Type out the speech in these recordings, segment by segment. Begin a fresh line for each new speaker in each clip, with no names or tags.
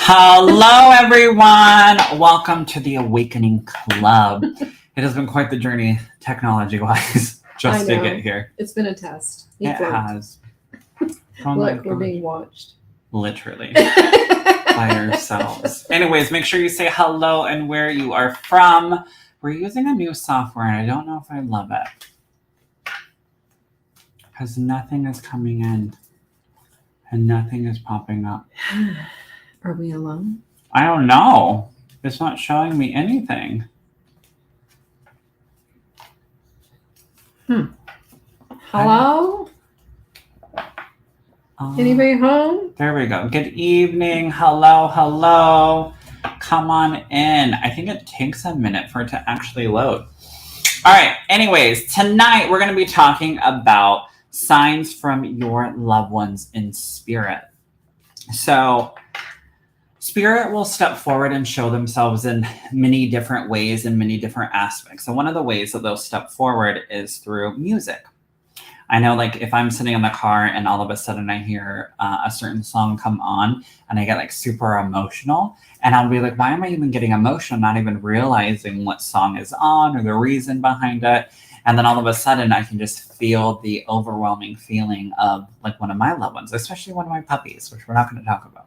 Hello, everyone. Welcome to the Awakening Club. It has been quite the journey, technology-wise, just to get here.
It's been a test.
It has.
Oh Look, we're being watched.
Literally. By ourselves. Anyways, make sure you say hello and where you are from. We're using a new software, and I don't know if I love it. Because nothing is coming in. And nothing is popping up.
Are we alone?
I don't know. It's not showing me anything.
Hello? Anybody home?
There we go. Good evening. Hello. Come on in. I think it takes a minute for it to actually load. All right. Anyways, tonight we're going to be talking about signs from your loved ones in spirit. So, spirit will step forward and show themselves in many different ways and many different aspects. And one of the ways that they'll step forward is through music. I know, like, if I'm sitting in the car and all of a sudden I hear a certain song come on and I get like super emotional, and I'll be like, why am I even getting emotional? Not even realizing what song is on or the reason behind it. And then all of a sudden I can just feel the overwhelming feeling of like one of my loved ones, especially one of my puppies, which we're not going to talk about.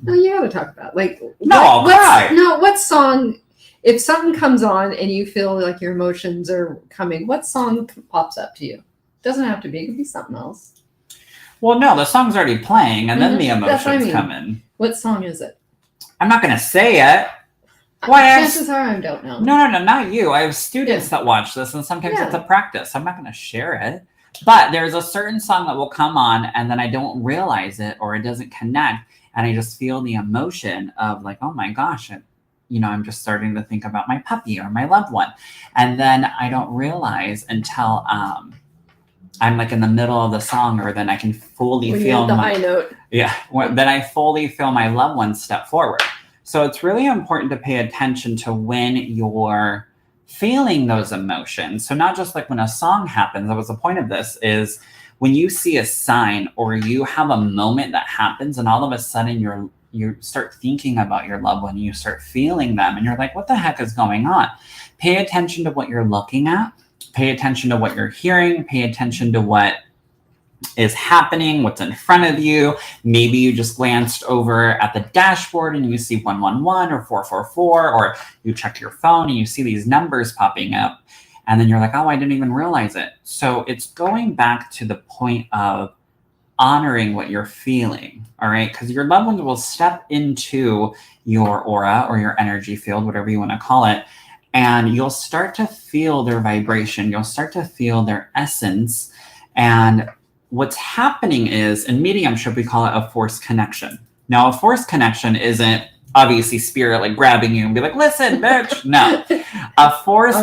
No, you got to talk about
what
song? If something comes on and you feel like your emotions are coming, what song pops up to you? Doesn't have to be. It could be something else.
Well, no, the song's already playing, and then the emotions come in.
What song is it?
I'm not going to say it.
Chances are I don't know.
No, not you. I have students that watch this, and sometimes it's a practice. I'm not going to share it. But there's a certain song that will come on, and then I don't realize it, or it doesn't connect, and I just feel the emotion of like, oh my gosh, I'm just starting to think about my puppy or my loved one. And then I don't realize until I'm like in the middle of the song, or then I can fully feel
the high note.
Yeah, then I fully feel my loved one step forward. So it's really important to pay attention to when you're feeling those emotions. So not just like when a song happens. That was the point of this, is when you see a sign or you have a moment that happens and all of a sudden you start thinking about your loved one, you start feeling them, and you're like, what the heck is going on? Pay attention to what you're looking at. Pay attention to what you're hearing. Pay attention to what is happening, what's in front of you. Maybe you just glanced over at the dashboard and you see 111 or 444, or you check your phone and you see these numbers popping up, and then you're like, oh, I didn't even realize it. So it's going back to the point of honoring what you're feeling, all right? Because your loved ones will step into your aura or your energy field, whatever you want to call it, and you'll start to feel their vibration. You'll start to feel their essence. And what's happening is, in mediumship, we call it a force connection. Now, a force connection isn't obviously spirit like grabbing you and be like, listen, bitch. No. A force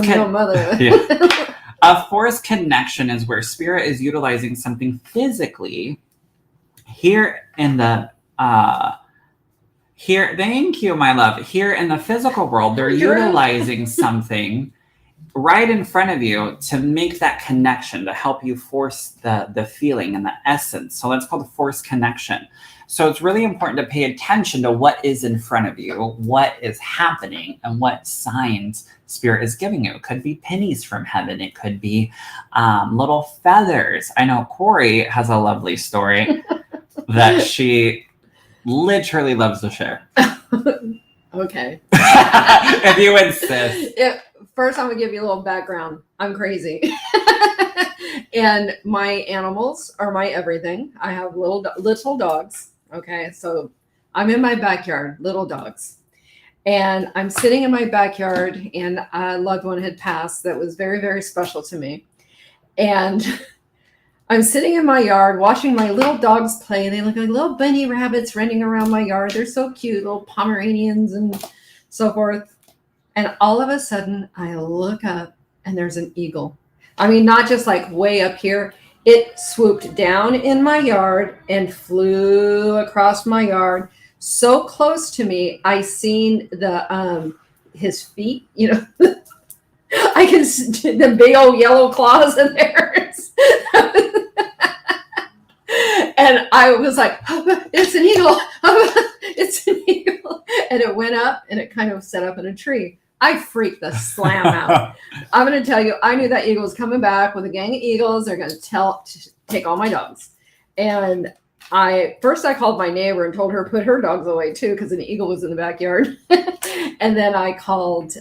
connection is where spirit is utilizing something physically here in the thank you, my love. Here in the physical world, they're utilizing something right in front of you to make that connection, to help you force the feeling and the essence. So that's called a force connection. So it's really important to pay attention to what is in front of you, what is happening, and what signs spirit is giving you. It could be pennies from heaven. It could be little feathers. I know Kori has a lovely story that she literally loves to share.
Okay.
If you insist.
First, I'm going to give you a little background. I'm crazy. And my animals are my everything. I have little dogs. Okay. So I'm in my backyard, little dogs. And I'm sitting in my backyard, and a loved one had passed that was very, very special to me. And I'm sitting in my yard watching my little dogs play. They look like little bunny rabbits running around my yard. They're so cute, little Pomeranians and so forth. And all of a sudden, I look up and there's an eagle. I mean, not just like way up here. It swooped down in my yard and flew across my yard so close to me. I seen his feet, I can see the big old yellow claws in there. And I was like, oh, it's an eagle. It's an eagle. And it went up and it kind of set up in a tree. I freaked the slam out. I'm going to tell you, I knew that eagle was coming back with a gang of eagles. They're going to take all my dogs. And I called my neighbor and told her to put her dogs away too, because an eagle was in the backyard. And then I called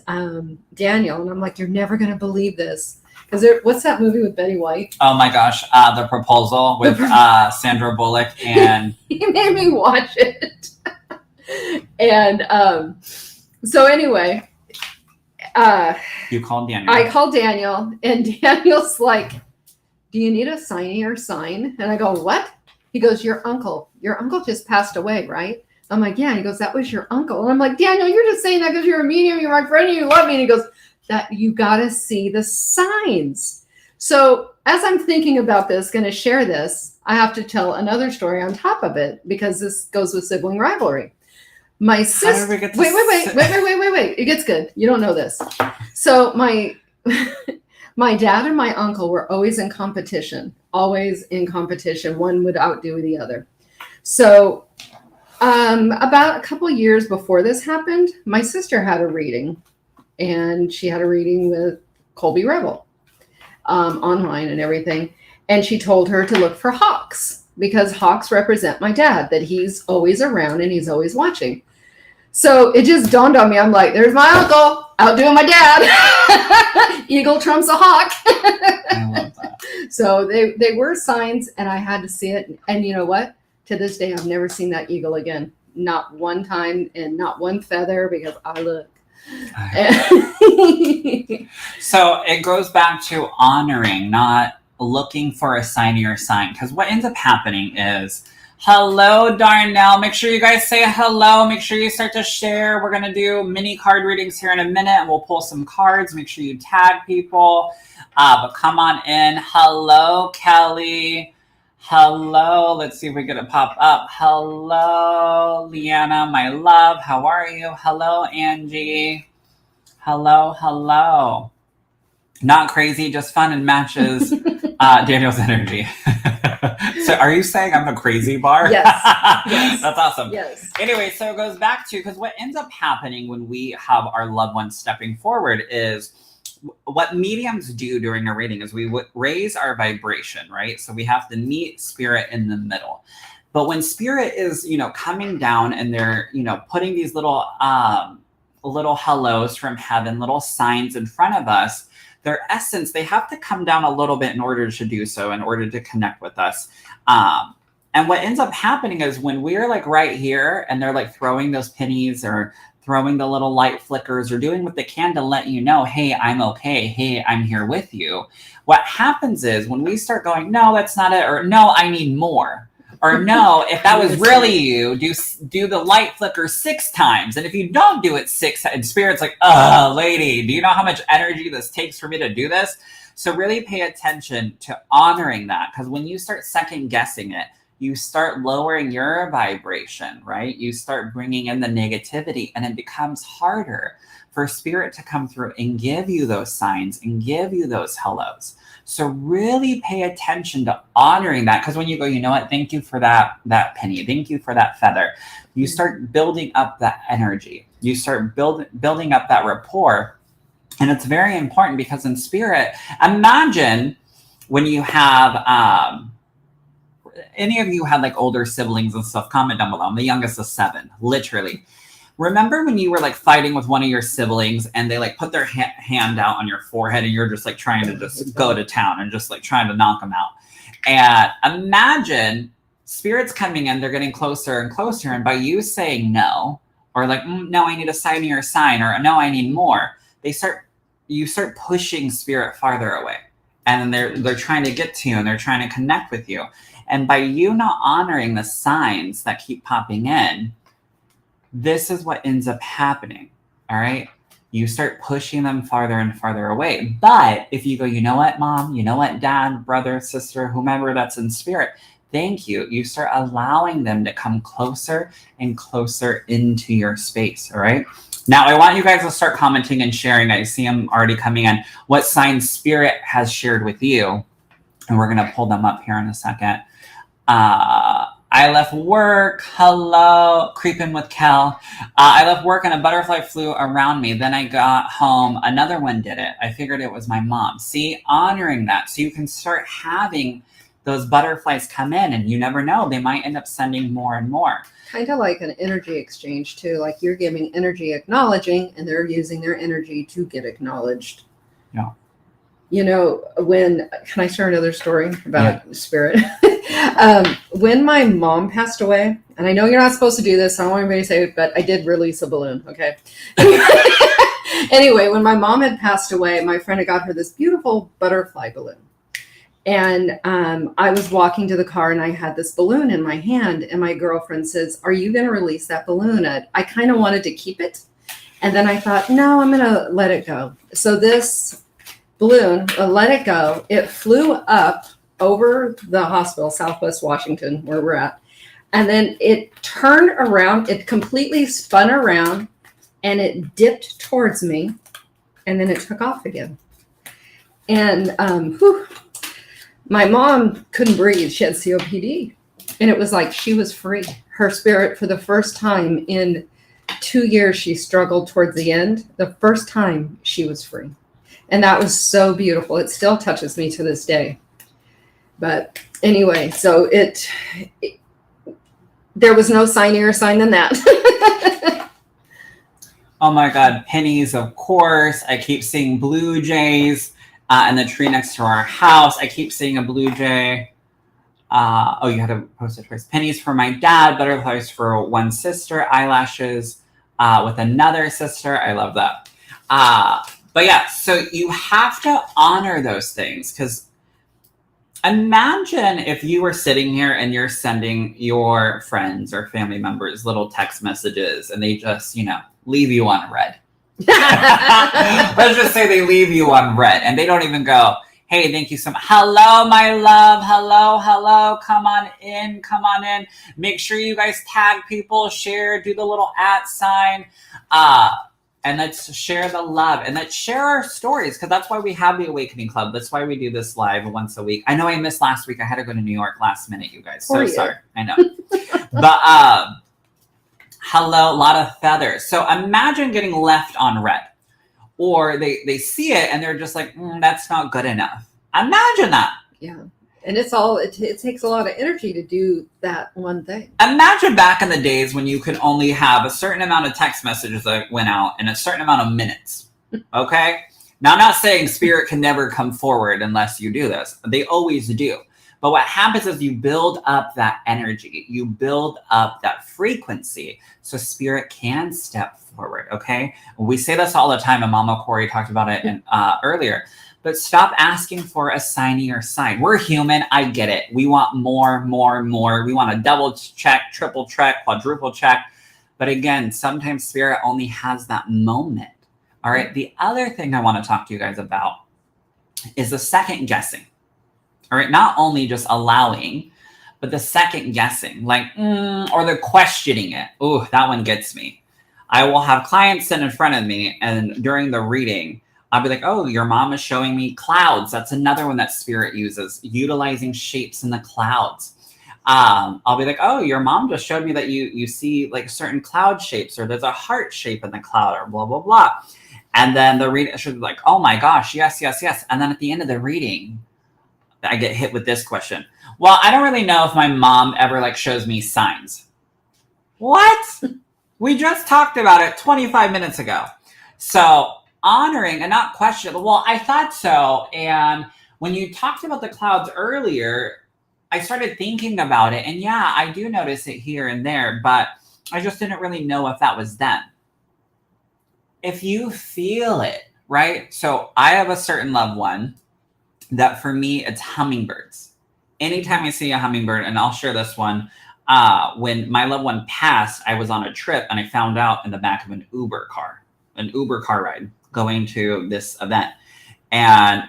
Daniel, and I'm like, you're never going to believe this. Because what's that movie with Betty White?
Oh my gosh, The Proposal with Sandra Bullock, and
he made me watch it. And so anyway,
you called Daniel.
I called Daniel, and Daniel's like, do you need a signier sign? And I go, what? He goes, your uncle just passed away, right? I'm like, yeah. He goes, that was your uncle. And I'm like, Daniel, you're just saying that because you're a medium, you're my friend, and you love me. And he goes, that you got to see the signs. So as I'm thinking about this, going to share this, I have to tell another story on top of it, because this goes with sibling rivalry. My sister, wait. It gets good. You don't know this. So my dad and my uncle were always in competition. One would outdo the other. So about a couple years before this happened, my sister had a reading, and she had a reading with Colby Rebel online and everything. And she told her to look for hawks, because hawks represent my dad, that he's always around and he's always watching. So it just dawned on me. I'm like, there's my uncle outdoing my dad. Eagle trumps a hawk.
I love that.
So they were signs, and I had to see it. And you know what? To this day, I've never seen that eagle again. Not one time, and not one feather, because I look.
So it goes back to honoring, not looking for a signier sign. Because what ends up happening is, hello, Darnell. Make sure you guys say hello. Make sure you start to share. We're going to do mini card readings here in a minute, and we'll pull some cards. Make sure you tag people. But come on in. Hello, Kelly. Hello. Let's see if we get it pop up. Hello, Leanna, my love. How are you? Hello, Angie. Hello. Not crazy, just fun and matches Daniel's energy. So are you saying I'm a crazy bar?
Yes.
That's awesome.
Yes.
Anyway, so it goes back to, because what ends up happening when we have our loved ones stepping forward is, what mediums do during a reading is we raise our vibration, right? So we have to meet spirit in the middle. But when spirit is, coming down, and they're, putting these little hellos from heaven, little signs in front of us, their essence, they have to come down a little bit in order to do so, in order to connect with us. And what ends up happening is, when we're like right here, and they're like throwing those pennies, or throwing the little light flickers, or doing what they can to let you know, hey, I'm okay. Hey, I'm here with you. What happens is, when we start going, no, that's not it, or no, I need more, or no, if that was really you, do the light flicker 6 times. And if you don't do it 6 times, Spirit's like, lady, do you know how much energy this takes for me to do this? So really pay attention to honoring that, because when you start second guessing it, you start lowering your vibration, right? You start bringing in the negativity, and it becomes harder for Spirit to come through and give you those signs and give you those hellos. So really pay attention to honoring that, because when you go, you know what, thank you for that penny, thank you for that feather, you start building up that energy. You start building up that rapport. And it's very important, because in Spirit, imagine when you have... any of you had like older siblings and stuff, comment down below. I'm the youngest of 7, literally. Remember when you were like fighting with one of your siblings, and they like put their hand out on your forehead, and you're just like trying to just go to town and just like trying to knock them out. And imagine Spirit's coming in, they're getting closer and closer. And by you saying no, or like, no, I need a signier sign, or no, I need more, you start pushing Spirit farther away. And then they're trying to get to you, and they're trying to connect with you. And by you not honoring the signs that keep popping in, this is what ends up happening, all right? You start pushing them farther and farther away. But if you go, you know what, Mom, you know what, Dad, brother, sister, whomever that's in Spirit, thank you. You start allowing them to come closer and closer into your space, all right? Now, I want you guys to start commenting and sharing. I see them already coming in. What signs Spirit has shared with you. And we're going to pull them up here in a second. I left work. Hello, creeping with Kel. I left work and a butterfly flew around me. Then I got home. Another one did it. I figured it was my mom. See, honoring that. So you can start having those butterflies come in, and you never know. They might end up sending more and more.
Kind of like an energy exchange, too. Like you're giving energy acknowledging, and they're using their energy to get acknowledged.
Yeah.
You know, can I share another story about spirit? When my mom passed away, and I know you're not supposed to do this, I don't want anybody to say it, but I did release a balloon, okay? Anyway, when my mom had passed away, my friend had got her this beautiful butterfly balloon. And I was walking to the car and I had this balloon in my hand, and my girlfriend says, "Are you going to release that balloon?" I kind of wanted to keep it. And then I thought, no, I'm going to let it go. So this balloon, let it go. It flew up over the hospital, Southwest Washington, where we're at. And then it turned around, it completely spun around, and it dipped towards me. And then it took off again. And my mom couldn't breathe. She had COPD. And it was like she was free. Her spirit, for the first time in 2 years, she struggled towards the end. The first time she was free. And that was so beautiful. It still touches me to this day. But anyway, so there was no signier sign than that.
Oh my God, pennies, of course. I keep seeing blue jays in the tree next to our house. I keep seeing a blue jay. You had to post a choice. Pennies for my dad, butterflies for one sister, eyelashes with another sister. I love that. But yeah, so you have to honor those things, because imagine if you were sitting here and you're sending your friends or family members little text messages and they just, leave you on red. Let's just say they leave you on red and they don't even go, "Hey, thank you so much. Hello, my love. Hello. Come on in. Make sure you guys tag people, share, do the little @ sign. And let's share the love, and let's share our stories, because that's why we have the Awakening Club. That's why we do this live once a week. I know I missed last week. I had to go to New York last minute, you guys. So sorry. I know. But hello, a lot of feathers. So imagine getting left on red, or they see it and they're just like, that's not good enough. Imagine that.
Yeah. And it takes a lot of energy to do that one thing.
Imagine back in the days when you could only have a certain amount of text messages that went out in a certain amount of minutes. Okay? Now, I'm not saying spirit can never come forward unless you do this. They always do. But what happens is you build up that energy. You build up that frequency so spirit can step forward. Okay? We say this all the time, and Mama Kori talked about it earlier. But stop asking for a signier sign. We're human. I get it. We want more. We want to double check, triple check, quadruple check. But again, sometimes spirit only has that moment. All right. The other thing I want to talk to you guys about is the second guessing. All right. Not only just allowing, but the second guessing, like, or the questioning it. Ooh, that one gets me. I will have clients sit in front of me, and during the reading, I'll be like, "Oh, your mom is showing me clouds." That's another one that spirit uses, utilizing shapes in the clouds. I'll be like, "Oh, your mom just showed me that you see like certain cloud shapes, or there's a heart shape in the cloud, or blah, blah, blah." And then the reading should be like, "Oh my gosh, yes. And then at the end of the reading, I get hit with this question. "Well, I don't really know if my mom ever like shows me signs." What? We just talked about it 25 minutes ago. So honoring and not questioning. Well, I thought so. And when you talked about the clouds earlier, I started thinking about it. And yeah, I do notice it here and there, but I just didn't really know if that was them. If you feel it, right? So I have a certain loved one that for me, it's hummingbirds. Anytime I see a hummingbird, and I'll share this one, when my loved one passed, I was on a trip and I found out in the back of an Uber car ride going to this event. And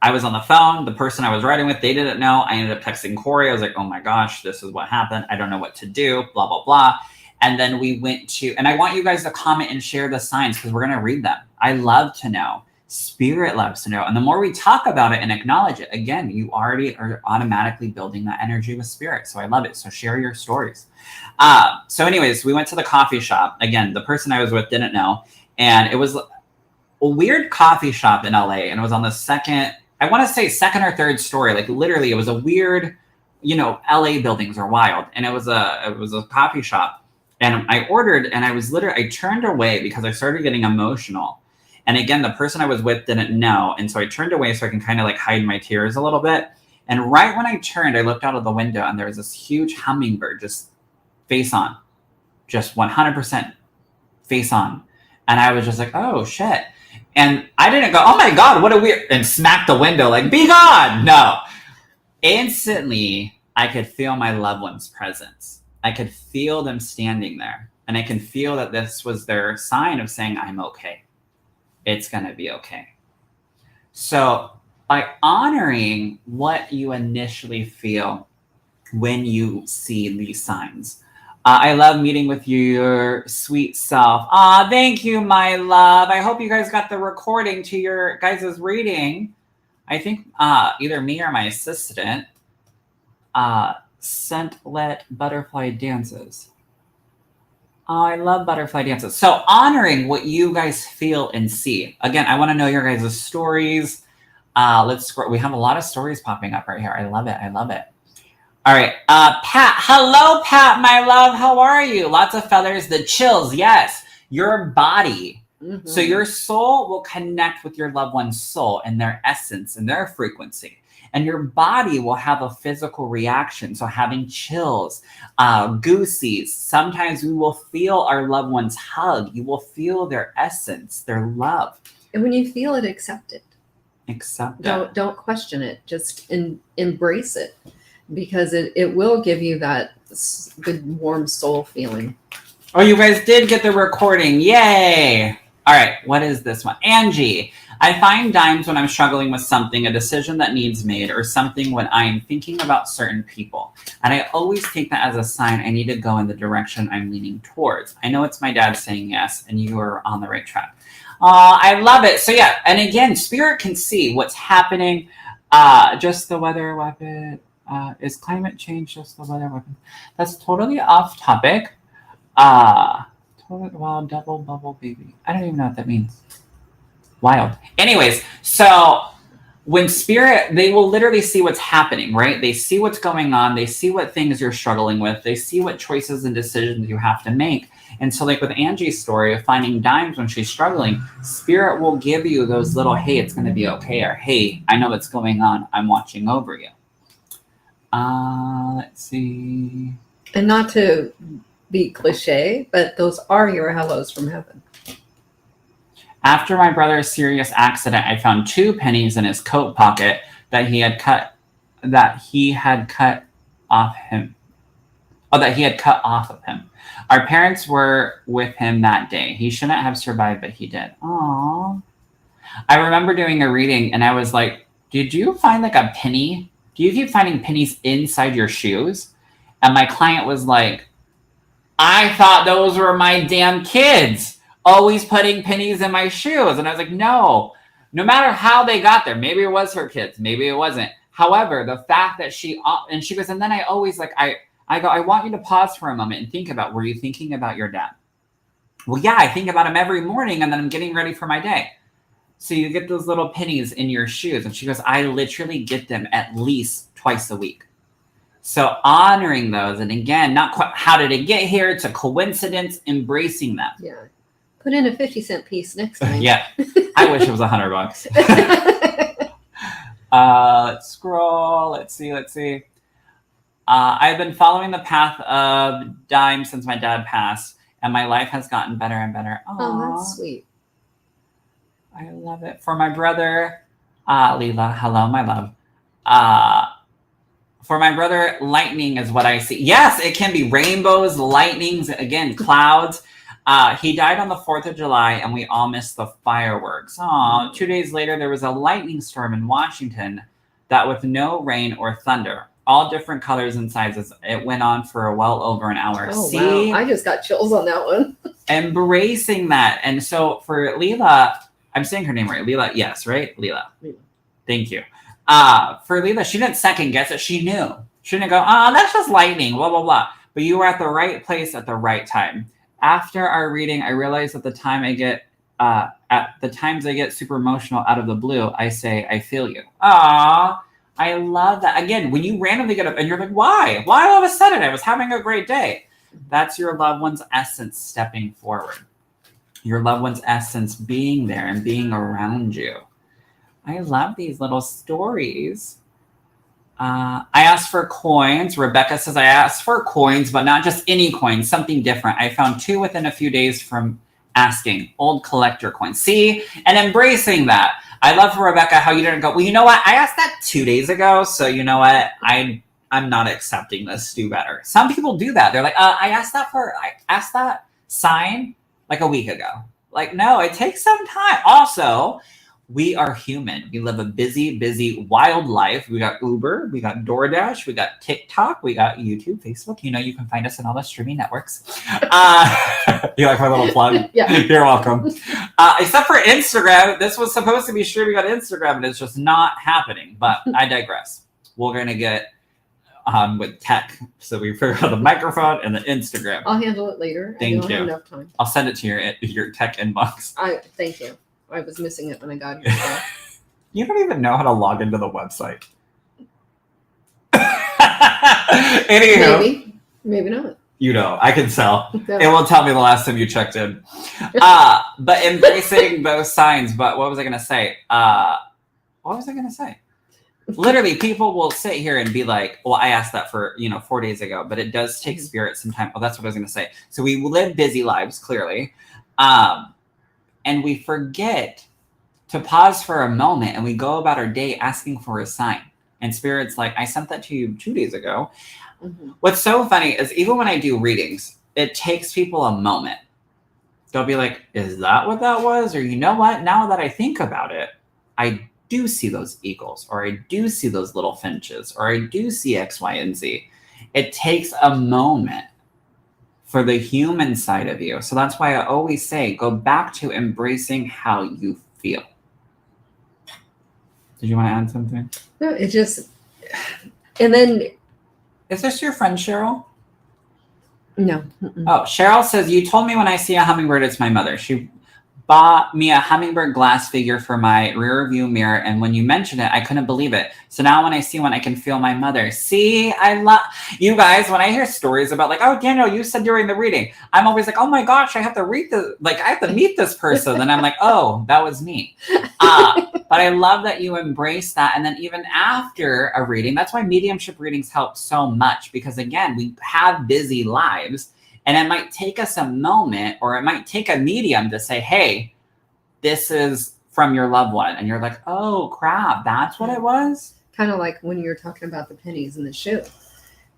I was on the phone. The person I was riding with, they didn't know. I ended up texting Kori. I was like, "Oh my gosh, this is what happened. I don't know what to do, blah, blah, blah." And then we went to, and I want you guys to comment and share the signs, because we're going to read them. I love to know, Spirit loves to know. And the more we talk about it and acknowledge it, again, you already are automatically building that energy with spirit. So I love it. So share your stories. So anyways, we went to the coffee shop. Again, the person I was with didn't know. And it was a weird coffee shop in LA. And it was on the second or third story. Like literally, it was a weird, LA buildings are wild. And it was a coffee shop. And I ordered, and I turned away because I started getting emotional. And again, the person I was with didn't know. And so I turned away so I can kind of like hide my tears a little bit. And right when I turned, I looked out of the window and there was this huge hummingbird just face on, just 100% face on. And I was just like, oh shit. And I didn't go, oh my God, what a weird, and smack the window like, be gone. No. Instantly, I could feel my loved one's presence. I could feel them standing there. And I can feel that this was their sign of saying, I'm okay. It's going to be okay. So by honoring what you initially feel when you see these signs. I love meeting with your sweet self. Thank you, my love. I hope you guys got the recording to your guys' reading. I think either me or my assistant sent let butterfly dances. Oh, I love butterfly dances. So honoring what you guys feel and see. Again, I want to know your guys' stories. Let's scroll. We have a lot of stories popping up right here. I love it. I love it. All right. Pat. Hello, Pat, my love. How are you? Lots of feathers. The chills. Yes. Your body. Mm-hmm. So your soul will connect with your loved one's soul and their essence and their frequency. And your body will have a physical reaction. So having chills, goosies. Sometimes we will feel our loved one's hug. You will feel their essence, their love.
And when you feel it, accept it.
Accept it.
Don't question it. Just embrace it. Because it will give you that good, warm soul feeling.
Oh, you guys did get the recording. Yay. All right. What is this one? Angie. I find dimes when I'm struggling with something, a decision that needs made, or something when I am thinking about certain people. And I always take that as a sign I need to go in the direction I'm leaning towards. I know it's my dad saying yes, and you are on the right track. I love it. So yeah, and again, spirit can see what's happening. Just the weather weapon. Is climate change just the weather weapon? That's totally off topic. Wild double bubble baby. I don't even know what that means. Wild. Anyways, so when spirit, they will literally see what's happening, right? They see what's going on. They see what things you're struggling with. They see what choices and decisions you have to make. And so like with Angie's story of finding dimes when she's struggling, spirit will give you those little, hey, it's going to be okay. Or, hey, I know what's going on. I'm watching over you. Let's see.
And not to be cliche, but those are your hellos from heaven.
After my brother's serious accident, I found 2 pennies in his coat pocket that he had cut off him. Oh, that he had cut off of him. Our parents were with him that day. He shouldn't have survived, but he did. Aww. I remember doing a reading and I was like, did you find like a penny? Do you keep finding pennies inside your shoes? And my client was like, I thought those were my damn kids always putting pennies in my shoes. And I was like, no matter how they got there, maybe it was her kids, maybe it wasn't. However, the fact that she goes, and then I always like, I go, I want you to pause for a moment and think about, were you thinking about your dad? Well, yeah, I think about him every morning and then I'm getting ready for my day. So you get those little pennies in your shoes. And she goes, I literally get them at least twice a week. So honoring those. And again, not quite how did it get here? It's a coincidence, embracing them.
Yeah. Put in a 50-cent piece next time.
Yeah. I wish it was $100. Let's scroll. Let's see. I've been following the path of dimes since my dad passed, and my life has gotten better and better. Aww.
Oh, that's sweet.
I love it. For my brother, Leela, hello, my love. For my brother, lightning is what I see. Yes, it can be rainbows, lightnings, again, clouds. He died on the 4th of July, and we all missed the fireworks. Aww. 2 days later, there was a lightning storm in Washington that with no rain or thunder. All different colors and sizes. It went on for well over an hour.
Oh, see? Wow. I just got chills on that one.
Embracing that. And so for Leela, I'm saying her name right. Leela, yes, right? Leela.
Leela.
Thank you. For Leela, she didn't second guess it. She knew. She didn't go, that's just lightning, blah, blah, blah. But you were at the right place at the right time. After our reading, I realized at the times I get super emotional out of the blue, I say, I feel you. Aww. I love that. Again, when you randomly get up and you're like, why? Why all of a sudden? I was having a great day. That's your loved one's essence stepping forward. Your loved one's essence being there and being around you. I love these little stories. I asked for coins. Rebecca says, I asked for coins, but not just any coins, something different. I found 2 within a few days from asking. Old collector coins. See? And embracing that. I love for Rebecca how you didn't go, well, you know what? I asked that 2 days ago, so you know what? I'm not accepting this. Do better. Some people do that. They're like, I asked that sign like a week ago. Like, no, it takes some time. Also, we are human. We live a busy, busy, wild life. We got Uber, we got DoorDash, we got TikTok, we got YouTube, Facebook. You know, you can find us on all the streaming networks. You like my little plug?
Yeah.
You're welcome. Except for Instagram. This was supposed to be streaming on Instagram, and it's just not happening. But I digress. We're going to get with tech. So we figure out the microphone and the Instagram.
I'll handle it later.
Thank
I don't
you.
have enough time.
I'll send it to your tech inbox.
Thank you. I was missing it when I got here. So.
You don't even know how to log into the website. Anywho,
maybe not.
You know, I can tell.
Yeah.
It will tell me the last time you checked in. But embracing those signs. But what was I going to say? Literally, people will sit here and be like, well, I asked that for, 4 days ago, but it does take spirit some time. Oh, that's what I was going to say. So we live busy lives, clearly. And we forget to pause for a moment and we go about our day asking for a sign. And Spirit's like, I sent that to you 2 days ago. Mm-hmm. What's so funny is even when I do readings, it takes people a moment. They'll be like, is that what that was? Or you know what? Now that I think about it, I do see those eagles, or I do see those little finches, or I do see X, Y, and Z. It takes a moment for the human side of you. So that's why I always say, go back to embracing how you feel. Did you want to add something?
No, it just, and then.
Is this your friend, Cheryl?
No.
Mm-mm. Oh, Cheryl says, you told me when I see a hummingbird, it's my mother. She bought me a hummingbird glass figure for my rear view mirror, and when you mentioned it, I couldn't believe it. So now when I see one, I can feel my mother. See, I love you guys. When I hear stories about like, oh, Daniel, you said during the reading, I'm always like, oh my gosh, I have to read I have to meet this person. And I'm like, oh, that was me. But I love that you embrace that. And then even after a reading, that's why mediumship readings help so much, because again, we have busy lives. And it might take us a moment, or it might take a medium to say, hey, this is from your loved one. And you're like, oh, crap, that's what it was?
Kind of like when you were talking about the pennies in the shoe.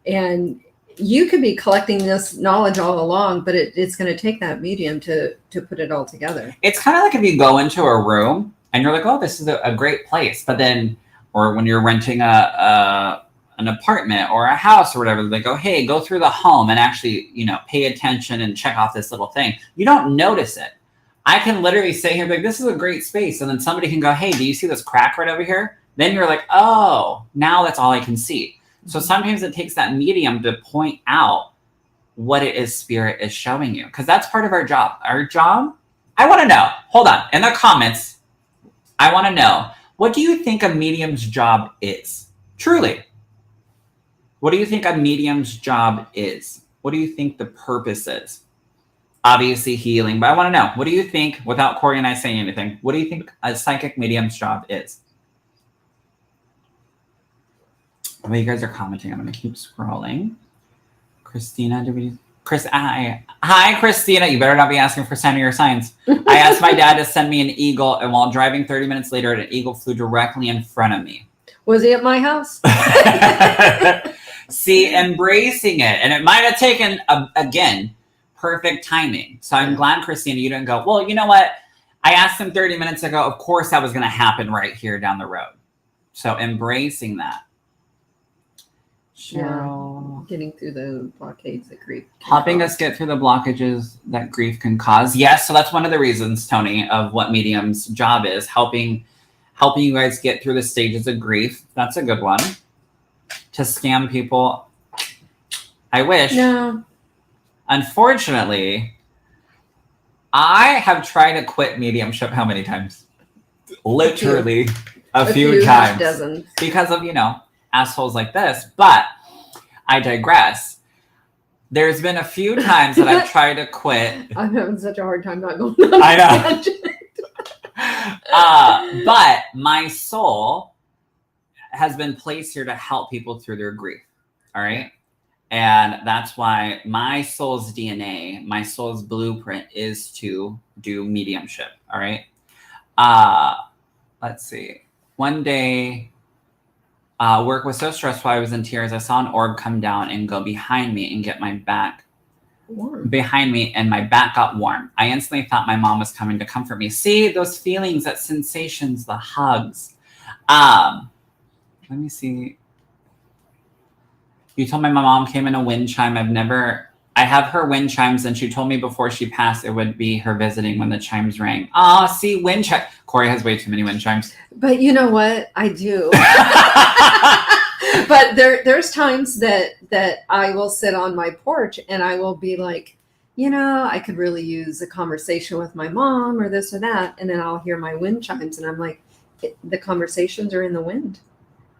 And you could be collecting this knowledge all along, but it's going to take that medium to put it all together.
It's kind of like if you go into a room and you're like, oh, this is a great place. But then, or when you're renting an apartment or a house or whatever, they go, hey, go through the home and actually, pay attention and check off this little thing. You don't notice it. I can literally say here, like, this is a great space. And then somebody can go, hey, do you see this crack right over here? Then you're like, oh, now that's all I can see. So sometimes it takes that medium to point out what it is Spirit is showing you. Because that's part of our job. Our job, I want to know. Hold on. In the comments, I want to know, what do you think a medium's job is? Truly. What do you think a medium's job is? What do you think the purpose is? Obviously healing, but I want to know, what do you think, without Kori and I saying anything, what do you think a psychic medium's job is? While you guys are commenting, I'm going to keep scrolling. Christina, Hi, Christina. You better not be asking for sign of your signs. I asked my dad to send me an eagle, and while driving 30 minutes later, an eagle flew directly in front of me.
Was he at my house?
See, embracing it. And it might have taken, again, perfect timing. So I'm glad, Christina, you didn't go, well, you know what? I asked him 30 minutes ago. Of course, that was going to happen right here down the road. So embracing that. Cheryl.
Getting through the blockades that grief can
Helping
cause.
us get through the blockages that grief can cause. Yes, so that's one of the reasons, Tony, of what medium's job is, helping you guys get through the stages of grief. That's a good one. To scam people, I wish.
No.
Unfortunately, I have tried to quit mediumship how many times? Literally a few times.
Dozens.
Because of, assholes like this. But I digress. There's been a few times that I've tried to quit.
I'm having such a hard time not going on.
I know. But my soul has been placed here to help people through their grief. All right. And that's why my soul's DNA, my soul's blueprint is to do mediumship. All right. Let's see. One day, work was so stressful, I was in tears. I saw an orb come down and go behind me and get my back
warm.
Behind me, and my back got warm. I instantly thought my mom was coming to comfort me. See those feelings, that sensations, the hugs. Let me see. You told me my mom came in a wind chime. I have her wind chimes, and she told me before she passed it would be her visiting when the chimes rang. See, wind chime. Kori has way too many wind chimes.
But you know what? I do. But there's times that I will sit on my porch and I will be like, I could really use a conversation with my mom or this or that. And then I'll hear my wind chimes and I'm like, the conversations are in the wind.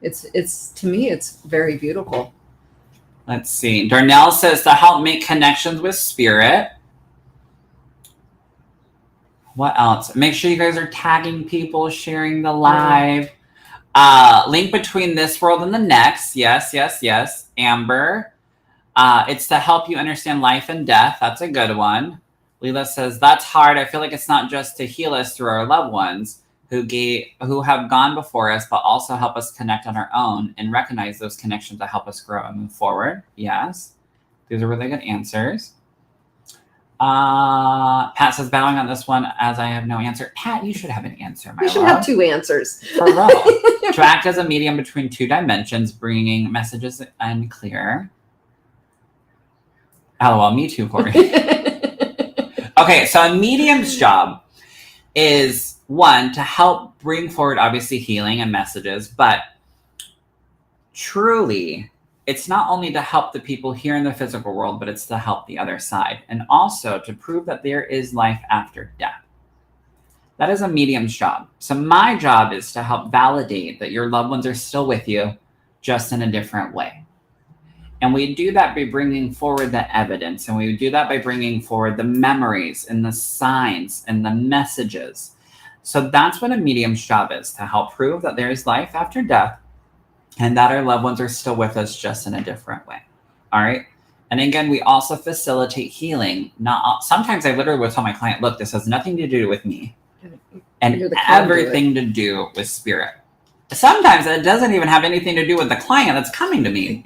It's to me, it's very beautiful.
Let's see. Darnell says to help make connections with spirit. What else? Make sure you guys are tagging people, sharing the live. Link between this world and the next. Yes, yes, yes. Amber. It's to help you understand life and death. That's a good one. Leela says, that's hard. I feel like it's not just to heal us through our loved ones who have gone before us, but also help us connect on our own and recognize those connections that help us grow and move forward. Yes. These are really good answers. Pat says, bowing on this one as I have no answer. Pat, you should have an answer, my love.
You should have two answers.
For real. To act as a medium between two dimensions, bringing messages in clear. LOL, me too, Kori. Okay, so a medium's job is, one, to help bring forward, obviously, healing and messages, but truly, it's not only to help the people here in the physical world, but it's to help the other side, and also to prove that there is life after death. That is a medium's job. So my job is to help validate that your loved ones are still with you, just in a different way. And we do that by bringing forward the evidence, and we do that by bringing forward the memories and the signs and the messages. So that's what a medium's job is, to help prove that there is life after death and that our loved ones are still with us, just in a different way. All right. And again, we also facilitate healing. Sometimes I literally will tell my client, look, this has nothing to do with me and everything to do with spirit. Sometimes it doesn't even have anything to do with the client that's coming to me,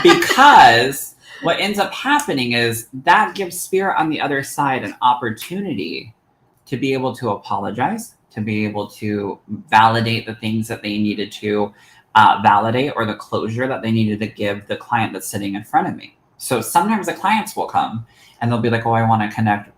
because what ends up happening is that gives spirit on the other side an opportunity to be able to apologize, to be able to validate the things that they needed to validate, or the closure that they needed to give the client that's sitting in front of me. So sometimes the clients will come and they'll be like, oh, I want to connect,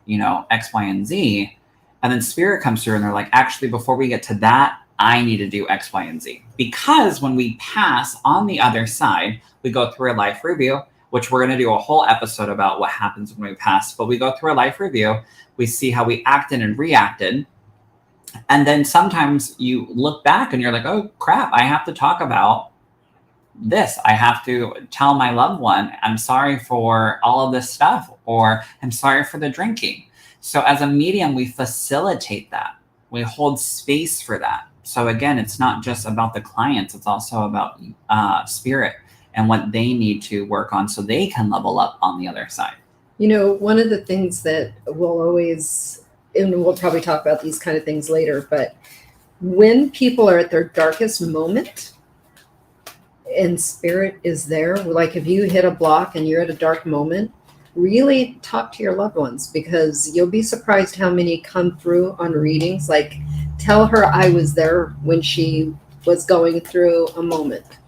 X, Y, and Z. And then spirit comes through and they're like, actually, before we get to that, I need to do X, Y, and Z. Because when we pass on the other side, we go through a life review, which we're going to do a whole episode about what happens when we pass. But we go through a life review. We see how we acted and reacted. And then sometimes you look back and you're like, oh, crap, I have to talk about this. I have to tell my loved one, I'm sorry for all of this stuff, or I'm sorry for the drinking. So as a medium, we facilitate that. We hold space for that. So again, it's not just about the clients. It's also about spirit and what they need to work on so they can level up on the other side.
One of the things that we'll always, and we'll probably talk about these kind of things later, but when people are at their darkest moment and spirit is there, like if you hit a block and you're at a dark moment, really talk to your loved ones, because you'll be surprised how many come through on readings. Like, tell her I was there when she was going through a moment,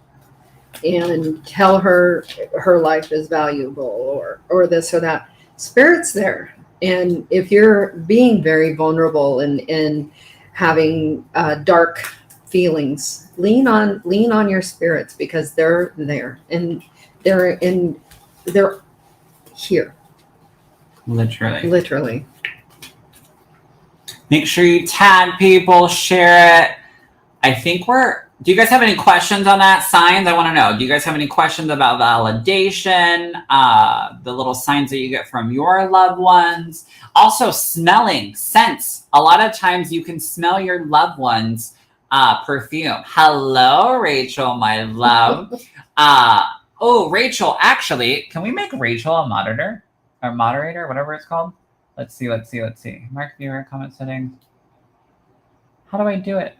and tell her her life is valuable, or this or that. Spirit's there. And if you're being very vulnerable and having dark feelings, lean on your spirits, because they're there, and they're here. Literally.
Make sure you tag people, share it. I think do you guys have any questions on that? Signs? I want to know. Do you guys have any questions about validation? The little signs that you get from your loved ones? Also, smelling, scents. A lot of times you can smell your loved one's perfume. Hello, Rachel, my love. Rachel, actually, can we make Rachel a moderator? Or moderator, whatever it's called? Let's see. Mark viewer, comment settings. How do I do it?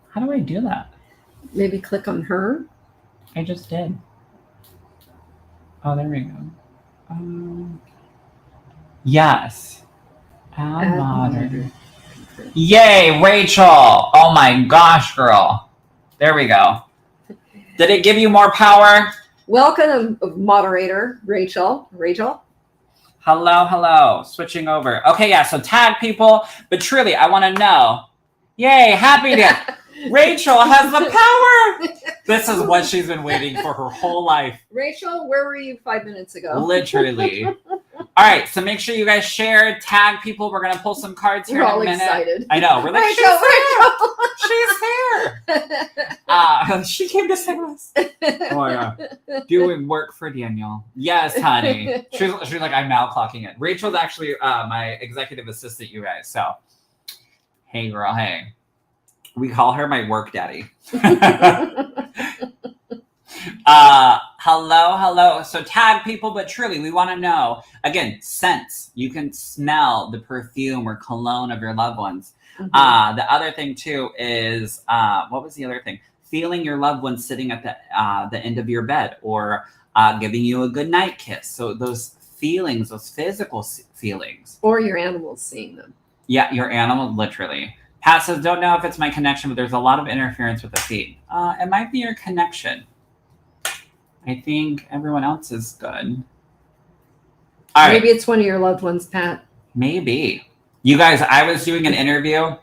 How do I do that?
Maybe click on her.
I just did. Oh, there we go. Yes. Add moderator. Yay, Rachel. Oh my gosh, girl. There we go. Did it give you more power?
Welcome, moderator, Rachel.
Hello. Switching over. Okay, yeah, so tag people. But truly, I want to know. Yay, happy to... Rachel has the power. This is what she's been waiting for her whole life.
Rachel, where were you 5 minutes ago?
Literally. All right, so make sure you guys share, tag people. We're gonna pull some cards here
We're
in a
all
minute.
excited.
I know. We're like,
Rachel.
she's here. She came to save us. Oh my god, doing work for Daniel. Yes, honey. She's like, I'm now clocking in. Rachel's actually my executive assistant, you guys. So, hey, girl, hey. We call her my work daddy. Hello. So tag people, but truly, we want to know, again, scents. You can smell the perfume or cologne of your loved ones. Mm-hmm. The other thing, too, is, what was the other thing? Feeling your loved one sitting at the end of your bed, or giving you a good night kiss. So those feelings, those physical feelings.
Or your animals seeing them.
Yeah, your animal, literally. Pat says, don't know if it's my connection, but there's a lot of interference with the feed. It might be your connection. I think everyone else is good. All right.
Maybe it's one of your loved ones, Pat.
Maybe. You guys, I was doing an interview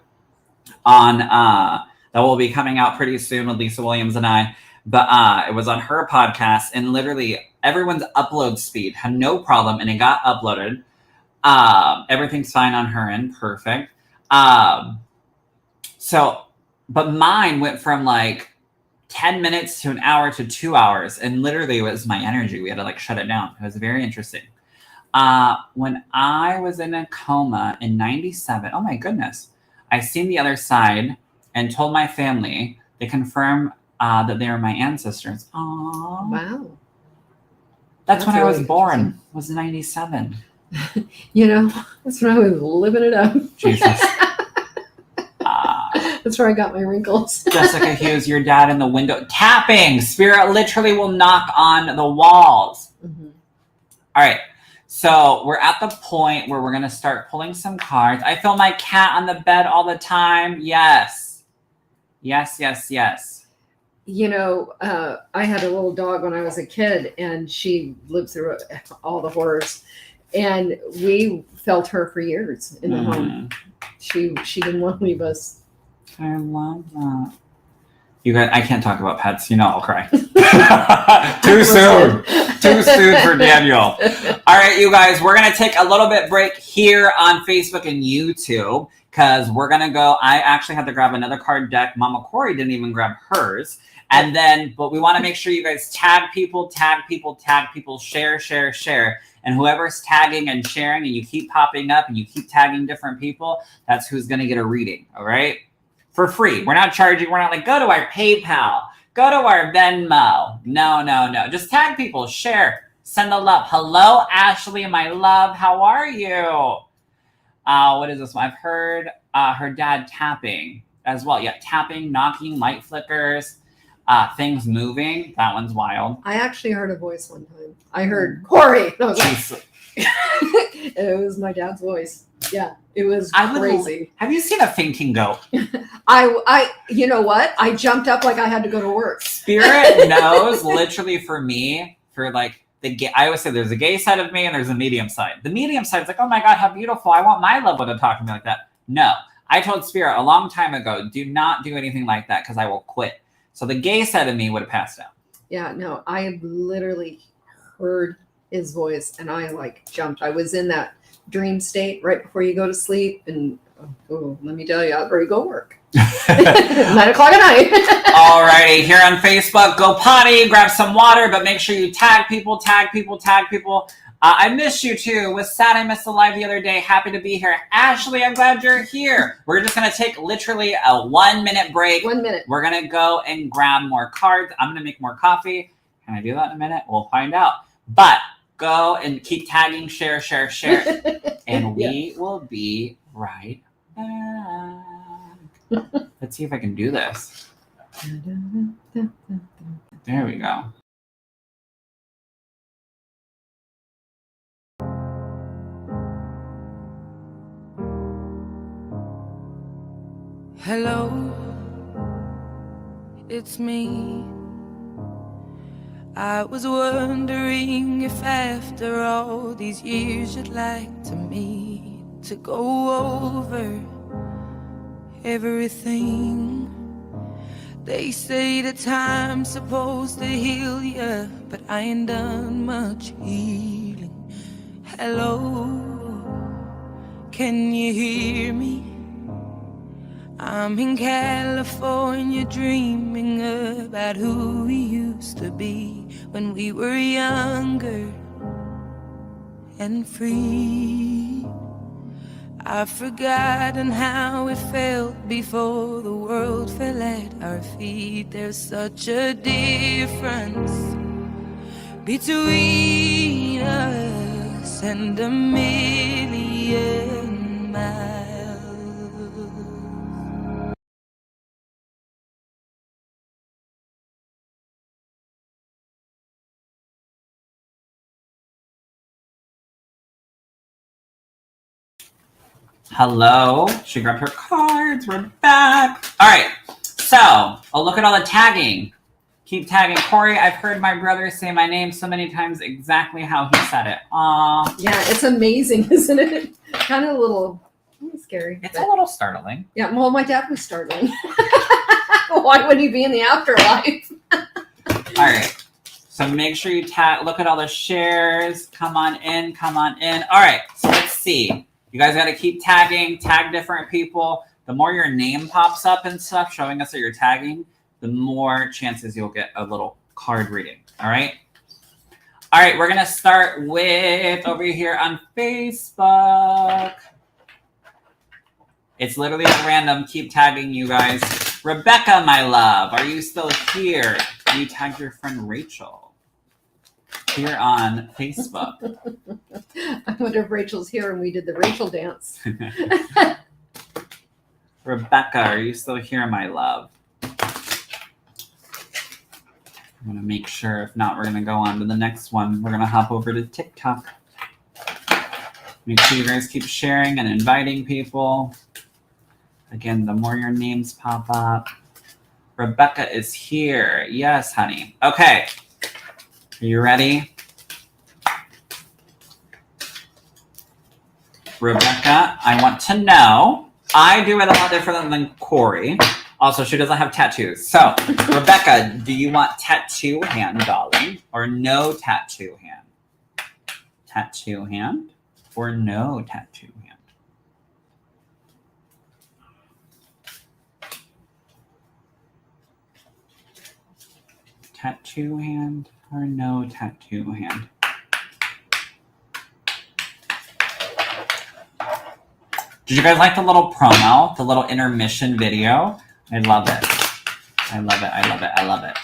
on that will be coming out pretty soon with Lisa Williams and I. But it was on her podcast, and literally everyone's upload speed had no problem, and it got uploaded. Everything's fine on her end. Perfect. But mine went from like 10 minutes to an hour to 2 hours. And literally it was my energy. We had to like shut it down. It was very interesting. When I was in a coma in 97, oh my goodness, I seen the other side and told my family. They confirmed that they were my ancestors. Aww.
Wow.
That's when I was born, was 97.
That's when I was living it up.
Jesus.
That's where I got my wrinkles.
Jessica Hughes, your dad in the window. Tapping. Spirit literally will knock on the walls. Mm-hmm. All right. So we're at the point where we're going to start pulling some cards. I feel my cat on the bed all the time. Yes. Yes.
I had a little dog when I was a kid, and she lived through all the horrors. And we felt her for years in the home. She didn't want to leave us.
I love that. You guys, I can't talk about pets. I'll cry. Too soon. Too soon for Daniel. All right, you guys, we're going to take a little bit break here on Facebook and YouTube, because we're going to go. I actually had to grab another card deck. Mama Kori didn't even grab hers. And then, but we want to make sure you guys tag people, share. And whoever's tagging and sharing, and you keep popping up and you keep tagging different people, that's who's going to get a reading. All right. For free. We're not charging. We're not like, go to our PayPal, go to our Venmo. No. Just tag people, share, send the love. Hello, Ashley, my love. How are you? What is this one? I've heard her dad tapping as well. Yeah, tapping, knocking, light flickers, things moving. That one's wild.
I actually heard a voice one time. I heard Kori. And it was my dad's voice. Yeah, it was crazy.
Have you seen a fainting goat?
You know what? I jumped up like I had to go to work.
Spirit knows, literally for me, for like I always say there's a gay side of me and there's a medium side. The medium side is like, oh my God, how beautiful. I want my loved one to talk to me like that. No, I told Spirit a long time ago, do not do anything like that because I will quit. So the gay side of me would have passed out.
Yeah, no, I literally heard his voice and I like jumped. I was in that dream state right before you go to sleep. And let me tell you, I'd ready to go work. 9:00 at night.
Alrighty, here on Facebook, go potty, grab some water, but make sure you tag people. I missed you too. Was sad I missed the live the other day. Happy to be here. Ashley, I'm glad you're here. We're just going to take literally a 1-minute break.
1 minute.
We're going to go and grab more cards. I'm going to make more coffee. Can I do that in a minute? We'll find out. But go and keep tagging, share. And we will be right back. Let's see if I can do this. There we go.
Hello, it's me. I was wondering if after all these years you'd like to meet to go over everything. They say that time's supposed to heal ya, but I ain't done much healing. Hello, can you hear me? I'm in California dreaming about who we used to be when we were younger and free. I've forgotten how it felt before the world fell at our feet. There's such a difference between us and a million miles.
Hello. She grabbed her cards. We're back. All right. So, look at all the tagging. Keep tagging. Kori, I've heard my brother say my name so many times exactly how he said it. Aww.
Yeah, it's amazing, isn't it? Kind of a little scary.
It's a little startling.
Yeah, well, my dad was startling. Why would he be in the afterlife?
All right. So make sure you look at all the shares. Come on in. All right. So let's see. You guys got to keep tagging, tag different people. The more your name pops up and stuff, showing us that you're tagging, the more chances you'll get a little card reading. All right. All right. We're going to start with over here on Facebook. It's literally at random. Keep tagging, you guys. Rebecca, my love, are you still here? You tagged your friend Rachel here on Facebook.
I wonder if Rachel's here and we did the Rachel dance.
Rebecca, are you still here, my love? I'm going to make sure. If not, we're going to go on to the next one. We're going to hop over to TikTok. Make sure you guys keep sharing and inviting people. Again, the more your names pop up. Rebecca is here. Yes, honey. Okay. Are you ready? Rebecca, I want to know. I do it a lot different than Kori. Also, she doesn't have tattoos. So, Rebecca, do you want tattoo hand, darling, or no tattoo hand? Tattoo hand or no tattoo hand? Tattoo hand or no tattoo hand? Did you guys like the little promo, the little intermission video? I love it. I love it.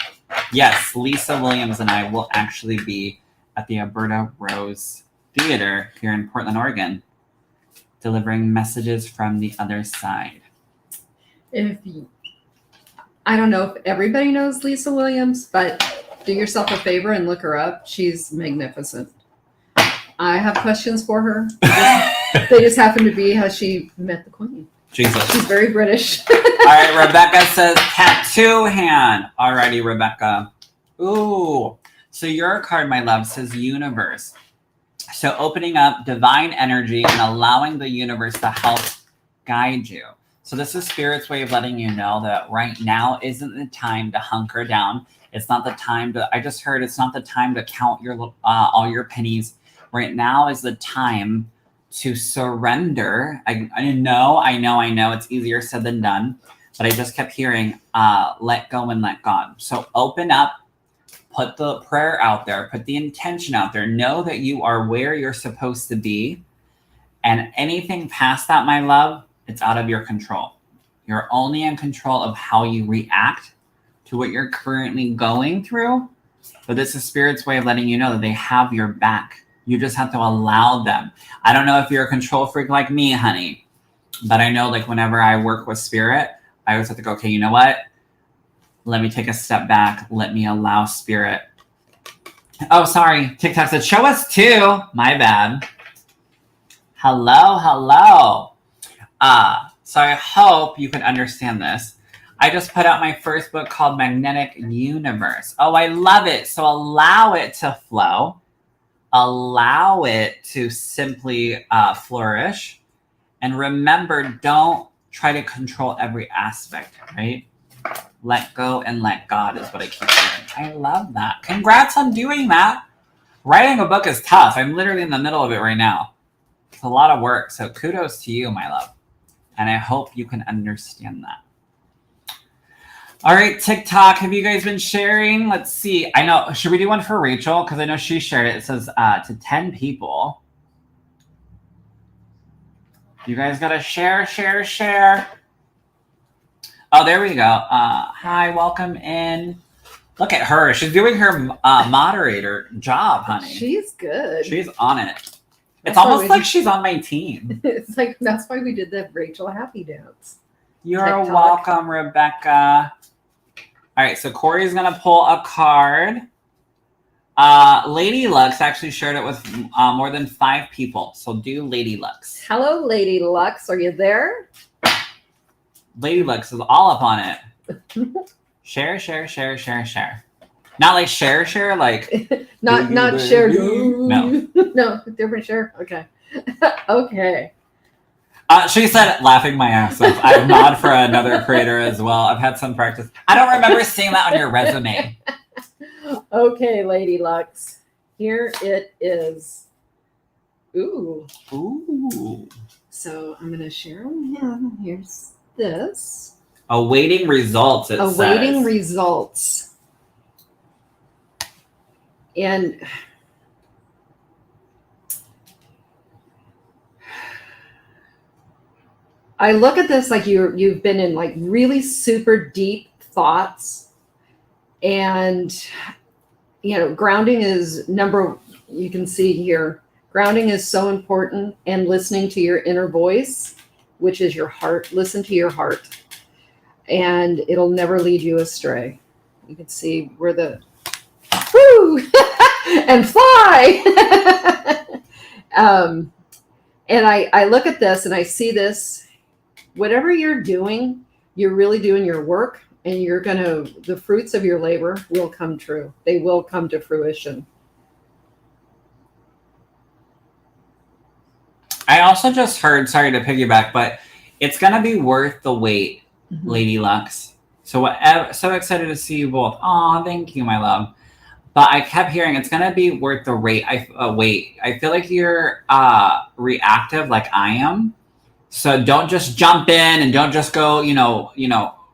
Yes, Lisa Williams and I will actually be at the Alberta Rose Theater here in Portland, Oregon, delivering messages from the other side.
I don't know if everybody knows Lisa Williams, but do yourself a favor and look her up. She's magnificent. I have questions for her. They just happen to be how she met the queen.
Jesus.
She's very British.
All right, Rebecca says tattoo hand. Alrighty, Rebecca. Ooh. So your card, my love, says universe. So opening up divine energy and allowing the universe to help guide you. So this is Spirit's way of letting you know that right now isn't the time to hunker down. It's not the time to, I just heard it's not the time to count your all your pennies. Right now is the time to surrender. I know it's easier said than done, but I just kept hearing let go and let God. So open up, put the prayer out there, put the intention out there, know that you are where you're supposed to be. And anything past that, my love, it's out of your control. You're only in control of how you react to what you're currently going through. But this is Spirit's way of letting you know that they have your back. You just have to allow them. I don't know if you're a control freak like me, honey, but I know like whenever I work with Spirit, I always have to go, okay, you know what? Let me take a step back. Let me allow Spirit. Oh, sorry. TikTok said, show us too. My bad. Hello. So I hope you can understand this. I just put out my first book called Magnetic Universe. Oh, I love it. So allow it to flow. Allow it to simply flourish. And remember, don't try to control every aspect, right? Let go and let God is what I keep hearing. I love that. Congrats on doing that. Writing a book is tough. I'm literally in the middle of it right now. It's a lot of work. So kudos to you, my love. And I hope you can understand that. All right, TikTok, have you guys been sharing? Let's see. I know, should we do one for Rachel? Because I know she shared it. It says to 10 people. You guys got to share. Oh, there we go. Hi, welcome in. Look at her. She's doing her moderator job, honey.
She's good.
She's on it. It's almost like she's on my team.
It's like, that's why we did the Rachel Happy Dance.
You're
TikTok.
welcome, Rebecca. All right, so Kori's going to pull a card. Lady Lux actually shared it with more than 5 people. So do Lady Lux.
Hello, Lady Lux. Are you there?
Lady Lux is all up on it. Share. Not like share, like...
not share.
No.
No, different share. Okay. Okay.
She said, laughing my ass off. I nod for another creator as well. I've had some practice. I don't remember seeing that on your resume.
Okay, Lady Lux. Here it is. Ooh. So I'm going to share them. Here's this.
Awaiting results, it says.
Awaiting results. And I look at this like you've been in like really super deep thoughts, and grounding is you can see here, grounding is so important, and listening to your inner voice, which is your heart. Listen to your heart, and it'll never lead you astray. You can see where the woo and fly. And I look at this and I see this. Whatever you're doing, you're really doing your work, and the fruits of your labor will come true. They will come to fruition.
I also just heard, sorry to piggyback, but it's going to be worth the wait, Lady Lux. So excited to see you both. Aw, thank you, my love. But I kept hearing it's going to be worth the wait. I feel like you're reactive like I am. So don't just jump in and don't just go,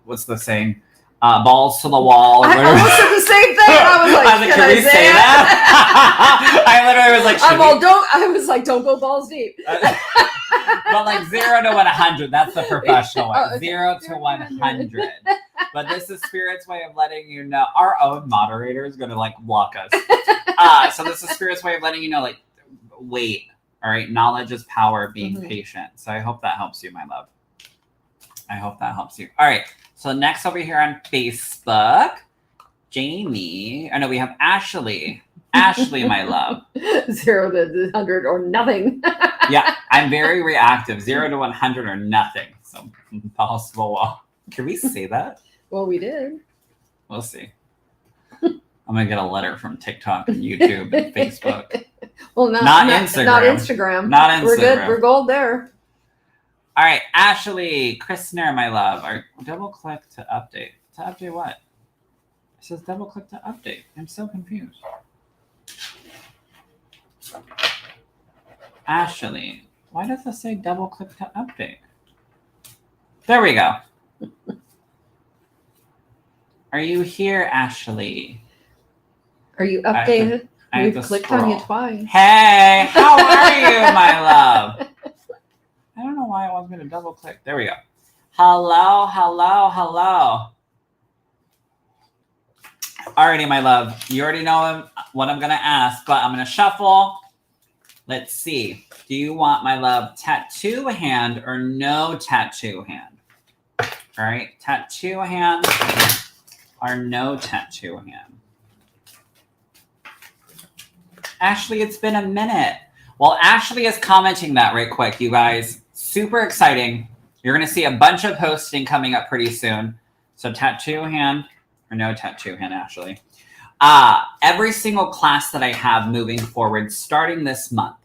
what's the saying? Balls to the wall.
I almost said the same thing. I was like, can we say that?
I literally was like,
don't go balls deep.
But like 0 to 100, that's the professional one.
Okay.
0 to 100. But this is Spirit's way of letting you know. Our own moderator is going to like block us. So this is Spirit's way of letting you know, like, wait. All right. Knowledge is power, being patient. So I hope that helps you, my love. I hope that helps you. All right. So next over here on Facebook, Jamie. Oh no, we have Ashley. Ashley, my love.
0 to 100 or nothing.
Yeah, I'm very reactive. 0 to 100 or nothing. So impossible wall. Can we say that?
Well, we did.
We'll see. I'm gonna get a letter from TikTok and YouTube and Facebook.
Well, not Instagram. Not Instagram.
Not Instagram.
We're good. We're gold there.
All right, Ashley Christner, my love. Double click to update. To update what? It says double click to update. I'm so confused. Ashley, why does it say double click to update? There we go. Are you here, Ashley?
Are you updated?
We've
clicked on you twice.
Hey, how are you, my love? I don't know why it wants me to double click. There we go. Hello, hello, hello. Alrighty, my love. You already know what I'm going to ask, but I'm going to shuffle. Let's see. Do you want, my love, tattoo hand or no tattoo hand? All right, tattoo hand or no tattoo hand? Ashley, it's been a minute. Well, Ashley is commenting that right quick, you guys. Super exciting. You're going to see a bunch of posting coming up pretty soon. So tattoo hand or no tattoo hand, Ashley. Every single class that I have moving forward, starting this month,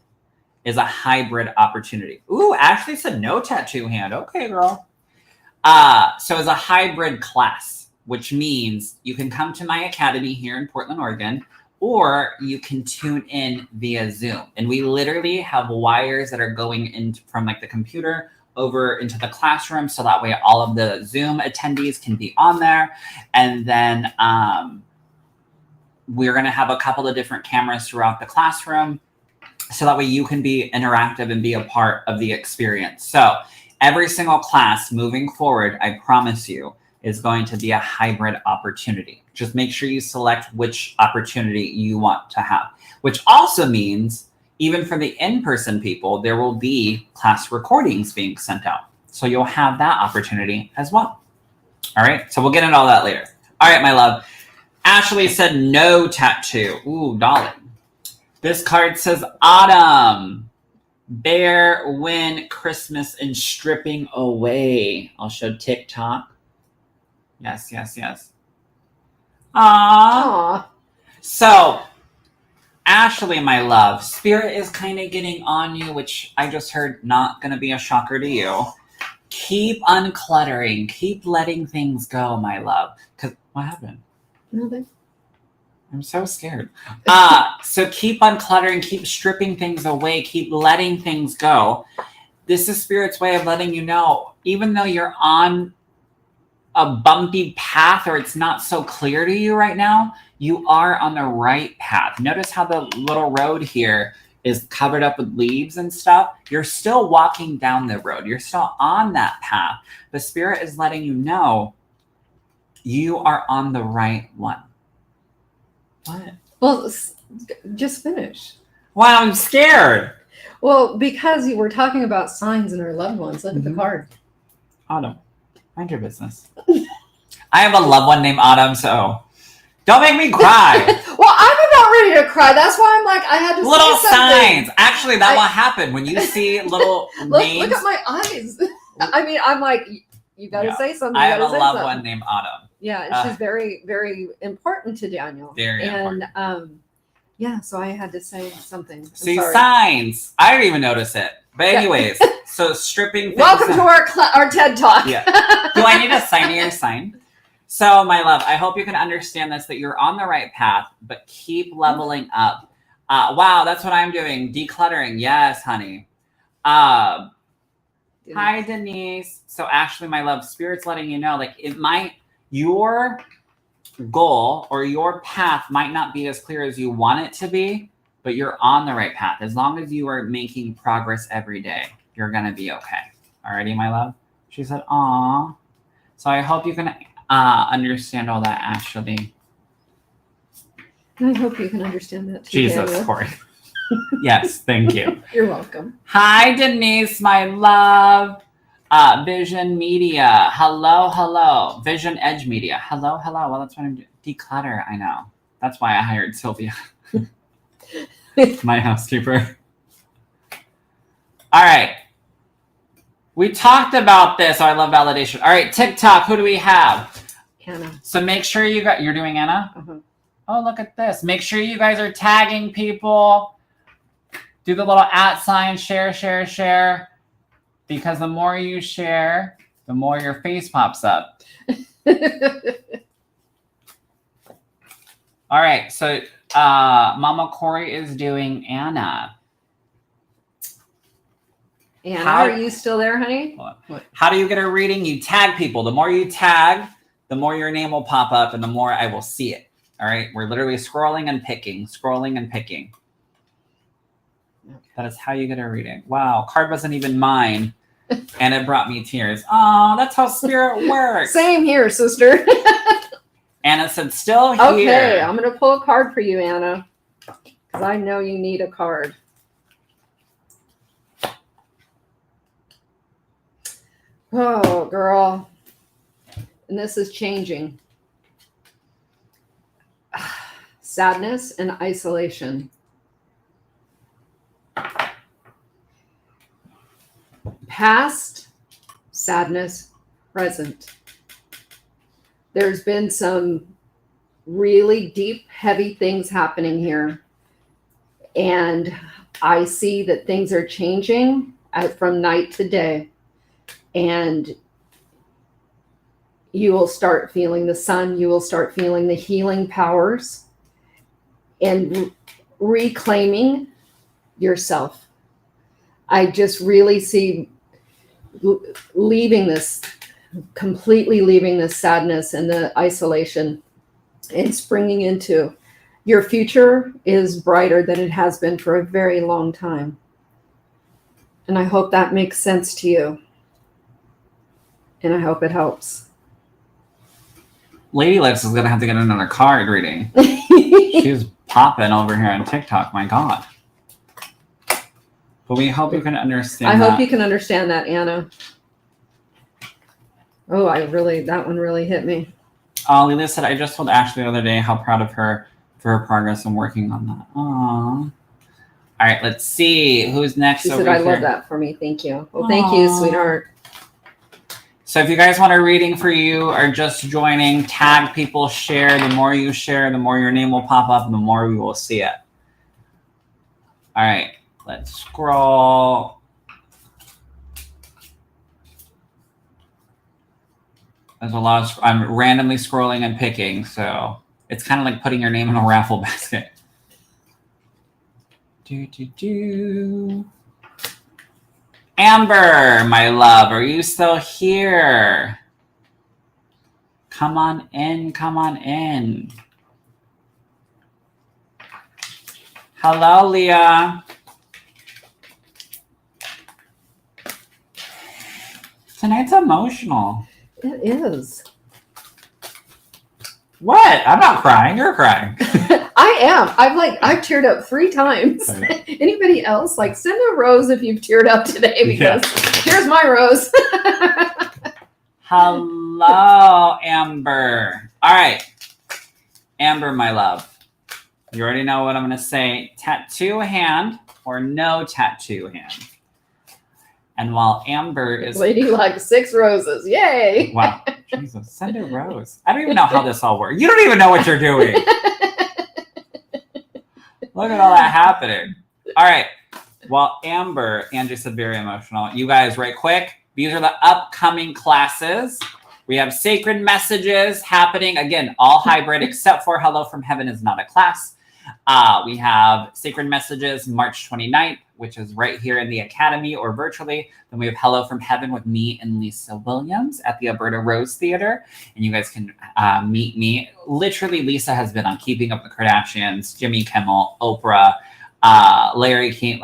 is a hybrid opportunity. Ooh, Ashley said no tattoo hand. Okay, girl. So it's a hybrid class, which means you can come to my academy here in Portland, Oregon, or you can tune in via Zoom. And we literally have wires that are going in from like the computer over into the classroom. So that way all of the Zoom attendees can be on there. And then we're going to have a couple of different cameras throughout the classroom. So that way you can be interactive and be a part of the experience. So every single class moving forward, I promise you, is going to be a hybrid opportunity. Just make sure you select which opportunity you want to have, which also means even for the in-person people, there will be class recordings being sent out. So you'll have that opportunity as well. All right, so we'll get into all that later. All right, my love. Ashley said no tattoo. Ooh, darling. This card says autumn, bear, win, Christmas, and stripping away. I'll show TikTok. Yes, yes, yes. Aww. So, Ashley, my love, Spirit is kind of getting on you, which I just heard not going to be a shocker to you. Keep uncluttering. Keep letting things go, my love. Because what happened?
Nothing.
I'm so scared. So keep uncluttering, keep stripping things away, keep letting things go. This is Spirit's way of letting you know, even though you're on a bumpy path or it's not so clear to you right now, you are on the right path. Notice how the little road here is covered up with leaves and stuff. You're still walking down the road. You're still on that path. The Spirit is letting you know you are on the right one. What?
Well, just finish.
Wow, I'm scared.
Well, because you were talking about signs in our loved ones. Look at the card.
Autumn, mind your business. I have a loved one named Autumn, so don't make me cry.
Well, I'm about ready to cry. That's why I'm like, I had to
little
say something.
signs. Actually, that will happen when you see little names.
Look at my eyes. I mean, I'm like, you got to say something.
I have a loved one named Autumn.
Yeah, and she's very, very important to Daniel.
Very important.
Yeah, so I had to say something.
See, signs. I didn't even notice it. But anyways, so stripping things.
Welcome to our TED Talk.
Yeah. Do I need a sign your sign? So, my love, I hope you can understand this, that you're on the right path, but keep leveling up. Wow, that's what I'm doing. Decluttering. Yes, honey. Hi, Denise. So, Ashley, my love, Spirit's letting you know, like, your goal or your path might not be as clear as you want it to be, but you're on the right path. As long as you are making progress every day, you're going to be okay. Alrighty, my love? She said, aw. So I hope you can understand all that, Ashley.
I hope you can understand that too.
Jesus, Kori. Yes, thank you.
You're welcome.
Hi, Denise, my love. Vision Media. Hello, hello. Vision Edge Media. Hello, hello. Well, that's what I'm doing. Declutter, I know. That's why I hired Sylvia. My housekeeper. All right. We talked about this. Oh, I love validation. All right, TikTok. Who do we have?
Anna.
So make sure you're doing Anna?
Uh-huh.
Oh, look at this. Make sure you guys are tagging people. Do the little @ share, share, share. Because the more you share, the more your face pops up. All right, so Mama Kori is doing Anna.
Anna, are you still there, honey?
What? How do you get a reading? You tag people. The more you tag, the more your name will pop up and the more I will see it. All right, we're literally scrolling and picking, scrolling and picking. That is how you get a reading. Wow, card wasn't even mine, and it brought me tears. Oh, that's how spirit works.
Same here, sister.
Anna said, still here.
Okay, I'm going to pull a card for you, Anna, because I know you need a card. Oh, girl. And this is changing. Sadness and isolation. Past, sadness, present. There's been some really deep, heavy things happening here. And I see that things are changing from night to day. And you will start feeling the sun. You will start feeling the healing powers and reclaiming yourself. I just really see completely leaving this sadness and the isolation and springing into your future is brighter than it has been for a very long time. And I hope that makes sense to you. And I hope it helps.
Lady Lips is going to have to get another card reading. She's popping over here on TikTok. My God. But we hope you can understand
I hope you can understand that, Anna. Oh, that one really hit me.
Lila said, I just told Ashley the other day how proud of her for her progress and working on that. Aww. All right, let's see. Who's next
She
over
said, I
here?
love that for me. Thank you. Well, thank you, sweetheart.
So if you guys want a reading for you or just joining, tag people, share. The more you share, the more your name will pop up and the more we will see it. All right, let's scroll. There's a lot of, I'm randomly scrolling and picking, so it's kind of like putting your name in a raffle basket. Amber, my love, are you still here? Come on in, come on in. Hello, Leah. Tonight's emotional.
It is.
What? I'm not crying. You're crying.
I am. I've teared up 3 times. Anybody else? Send a rose if you've teared up today because here's my rose.
Hello, Amber. All right. Amber, my love. You already know what I'm going to say. Tattoo hand or no tattoo hand. And while Amber is...
Lady likes 6 roses. Yay.
Wow. Jesus, send a rose. I don't even know how this all works. You don't even know what you're doing. Look at all that happening. All right. While Andrew said very emotional. You guys, right quick. These are the upcoming classes. We have sacred messages happening. Again, all hybrid except for Hello from Heaven is not a class. We have sacred messages March 29th, which is right here in the Academy or virtually. Then we have Hello from Heaven with me and Lisa Williams at the Alberta Rose Theater. And you guys can meet me. Literally, Lisa has been on Keeping Up with the Kardashians, Jimmy Kimmel, Oprah, Larry King,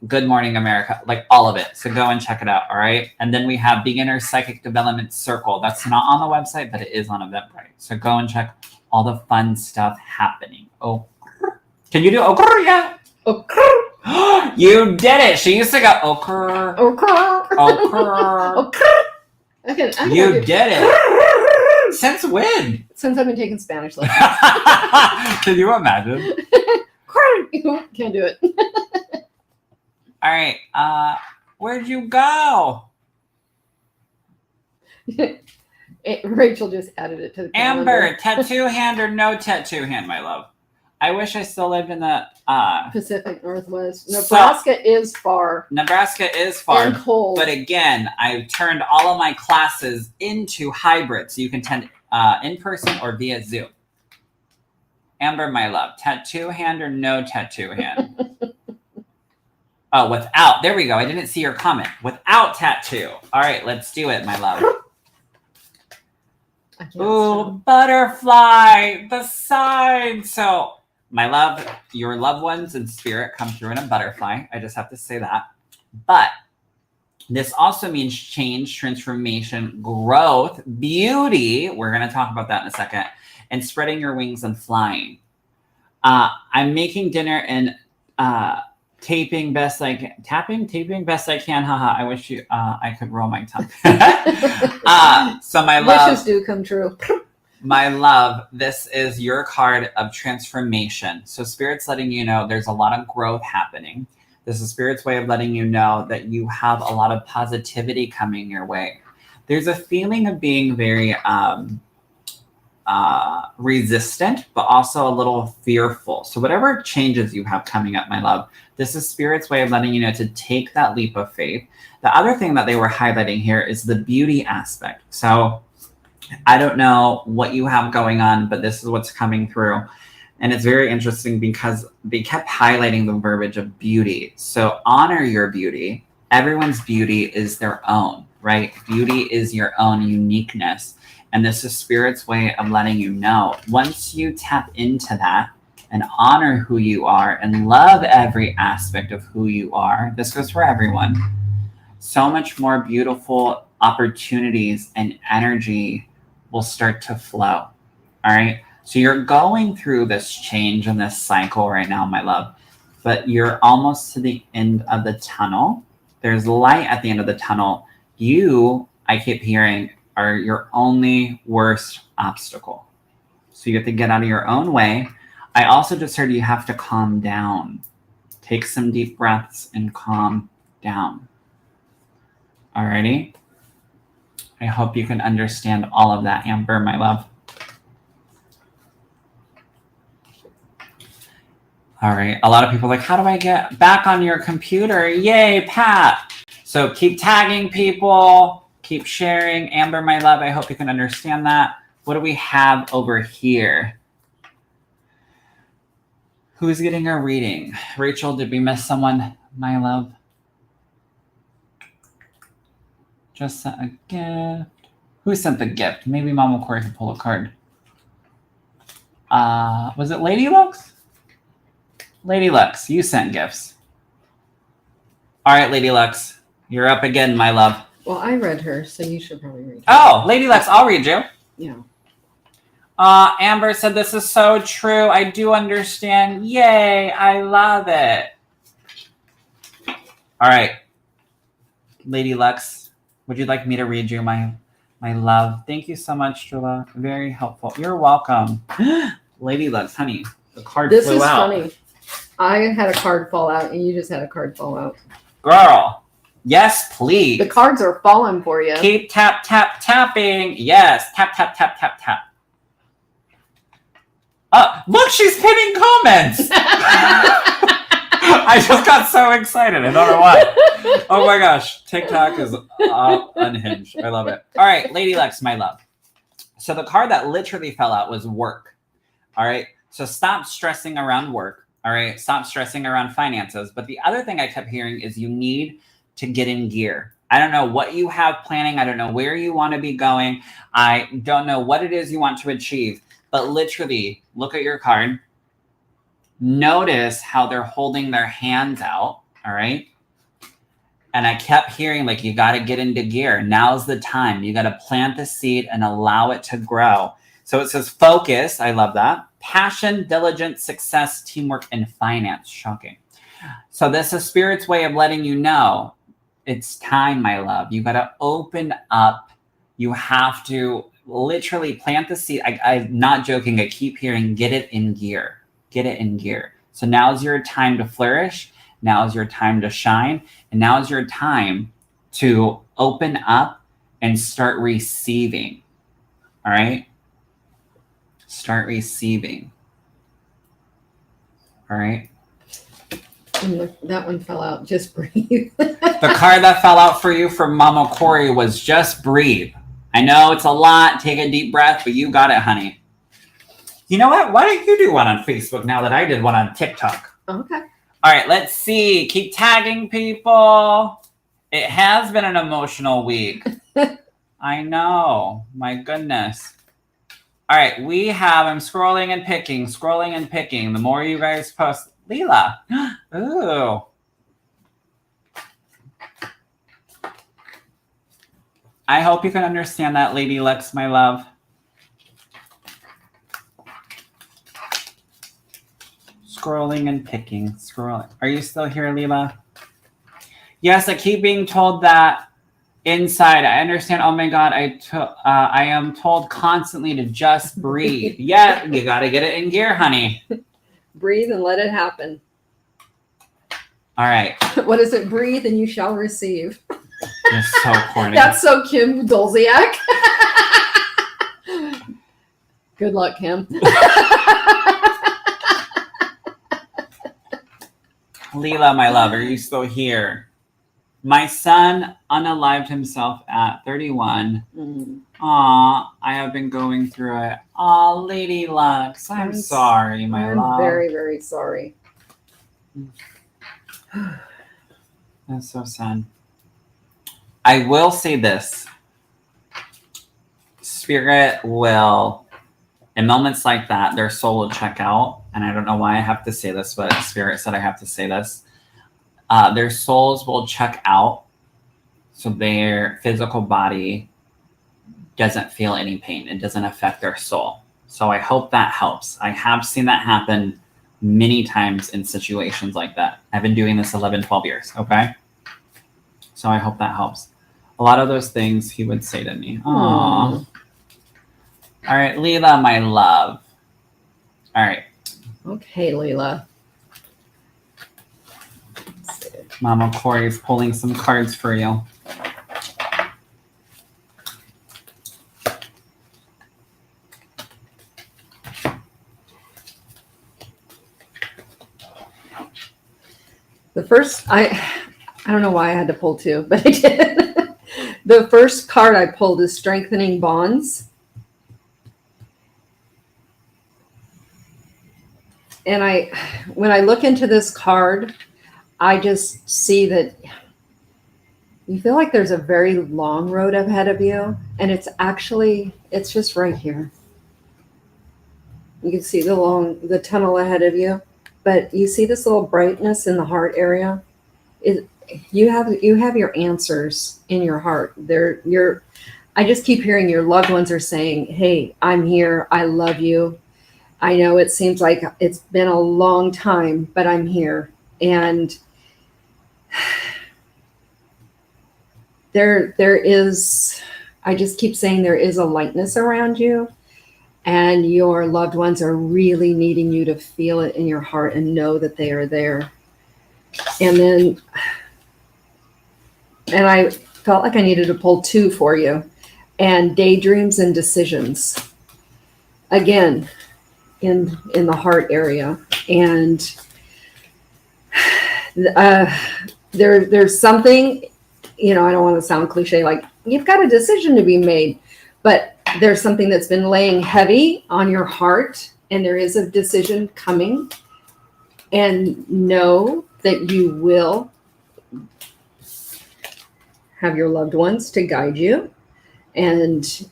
Good Morning America, all of it. So go and check it out, all right? And then we have Beginner Psychic Development Circle. That's not on the website, but it is on Eventbrite. So go and check all the fun stuff happening. Oh, can you do okra yet?
Okra.
You did it. She used to go okra.
Okra.
Okra.
Okra.
You did it. Since when?
Since I've been taking Spanish lessons.
Can you imagine?
Can't do it.
All right. Where'd you go?
Rachel just added it to the calendar.
Amber, tattoo hand or no tattoo hand, my love? I wish I still lived in the
Pacific Northwest. Nebraska is far.
Nebraska is far.
And cold.
But again, I've turned all of my classes into hybrid, so you can attend in person or via Zoom. Amber, my love, tattoo hand or no tattoo hand? Oh, without. There we go. I didn't see your comment. Without tattoo. All right, let's do it, my love. Ooh, butterfly, the sign. So, my love, your loved ones in spirit come through in a butterfly. I just have to say that. But this also means change, transformation, growth, beauty. We're going to talk about that in a second. And spreading your wings and flying. I'm making dinner and taping best I can. Taping best I can. Haha. I wish I could roll my tongue. So my love.
Wishes do come true.
My love, this is your card of transformation. So Spirit's letting you know there's a lot of growth happening. This is Spirit's way of letting you know that you have a lot of positivity coming your way. There's a feeling of being very resistant, but also a little fearful. So whatever changes you have coming up, my love, this is Spirit's way of letting you know to take that leap of faith. The other thing that they were highlighting here is the beauty aspect. So I don't know what you have going on, but this is what's coming through. And it's very interesting because they kept highlighting the verbiage of beauty. So honor your beauty. Everyone's beauty is their own, right? Beauty is your own uniqueness. And this is Spirit's way of letting you know, once you tap into that and honor who you are and love every aspect of who you are, this goes for everyone, so much more beautiful opportunities and energy will start to flow. All right. So you're going through this change and this cycle right now, my love, but you're almost to the end of the tunnel. There's light at the end of the tunnel. You, I keep hearing, are your only worst obstacle. So you have to get out of your own way. I also just heard you have to calm down. Take some deep breaths and calm down. Alrighty? I hope you can understand all of that, Amber, my love. All right. A lot of people are like, how do I get back on your computer? Yay, Pat. So keep tagging people. Keep sharing. Amber, my love, I hope you can understand that. What do we have over here? Who's getting a reading? Rachel, did we miss someone, my love? Just sent a gift. Who sent the gift? Maybe Mama Kori can pull a card. Was it Lady Lux? Lady Lux, you sent gifts. All right, Lady Lux, you're up again, my love.
Well, I read her, so you should probably read her.
Oh, Lady Lux, I'll read you.
Yeah.
Amber said, this is so true. I do understand. Yay, I love it. All right. Lady Lux, would you like me to read you, my love? Thank you so much, Jula. Very helpful. You're welcome. Lady Lux, honey, the card
This
flew
is
out.
funny. I had a card fall out, and you just had a card fall out.
Girl, yes, please.
The cards are falling for you.
Keep tapping. Yes, tap. Look, she's pinning comments. I just got so excited. I don't know why. Oh my gosh. TikTok is unhinged. I love it. All right, Lady Lex, my love. So the card that literally fell out was work. All right. So stop stressing around work. All right. Stop stressing around finances. But the other thing I kept hearing is you need to get in gear. I don't know what you have planning. I don't know where you want to be going. I don't know what it is you want to achieve. But literally, look at your card. Notice how they're holding their hands out, all right? And I kept hearing, like, you got to get into gear. Now's the time. You got to plant the seed and allow it to grow. So it says focus. I love that. Passion, diligence, success, teamwork, and finance. Shocking. So this is Spirit's way of letting you know it's time, my love. You got to open up. You have to literally plant the seed. I'm not joking. I keep hearing, get it in gear. Get it in gear. So now's your time to flourish. Now is your time to shine. And now is your time to open up and start receiving. All right? Start receiving. All right?
That one fell out. Just breathe.
The card that fell out for you from Mama Kori was just breathe. I know it's a lot. Take a deep breath, but you got it, honey. You know what? Why don't you do one on Facebook now that I did one on TikTok?
Okay.
All right, let's see. Keep tagging people. It has been an emotional week. I know. My goodness. All right, we have, I'm scrolling and picking. The more you guys post. Leela. Ooh. I hope you can understand that, Lady Lex, my love. Scrolling and picking. Scrolling. Are you still here, Leela? Yes, I keep being told that inside. I understand. Oh my God, I am told constantly to just breathe. Yeah, you got to get it in gear, honey.
Breathe and let it happen.
All right.
What is it? Breathe and you shall receive.
You're so corny.
That's so Kim Dolziak. Good luck, Kim.
Leela, my love, are you still here? My son unalived himself at 31. Aw, I have been going through it. Aw, Lady Lux, I'm sorry, my love.
I'm very, very sorry.
That's so sad. I will say this. Spirit will, in moments like that, their soul will check out. And I don't know why I have to say this, but Spirit said I have to say this. Their souls will check out so their physical body doesn't feel any pain. It doesn't affect their soul. So I hope that helps. I have seen that happen many times in situations like that. I've been doing this 11, 12 years, okay? So I hope that helps. A lot of those things he would say to me. Aww. All right, Leela, my love. All right.
Okay, Leela.
Mama Kori's pulling some cards for you.
The first, I don't know why I had to pull two, but I did. The first card I pulled is Strengthening Bonds. And when I look into this card, I just see that you feel like there's a very long road ahead of you. And it's just right here. You can see the tunnel ahead of you. But you see this little brightness in the heart area? You have your answers in your heart. I just keep hearing your loved ones are saying, hey, I'm here. I love you. I know it seems like it's been a long time, but I'm here. And there is, I just keep saying there is a lightness around you. And your loved ones are really needing you to feel it in your heart and know that they are there. And I felt like I needed to pull two for you. And daydreams and decisions. Again, in the heart area. And there's something, I don't want to sound cliche, like you've got a decision to be made, but there's something that's been laying heavy on your heart, and there is a decision coming. And know that you will have your loved ones to guide you. And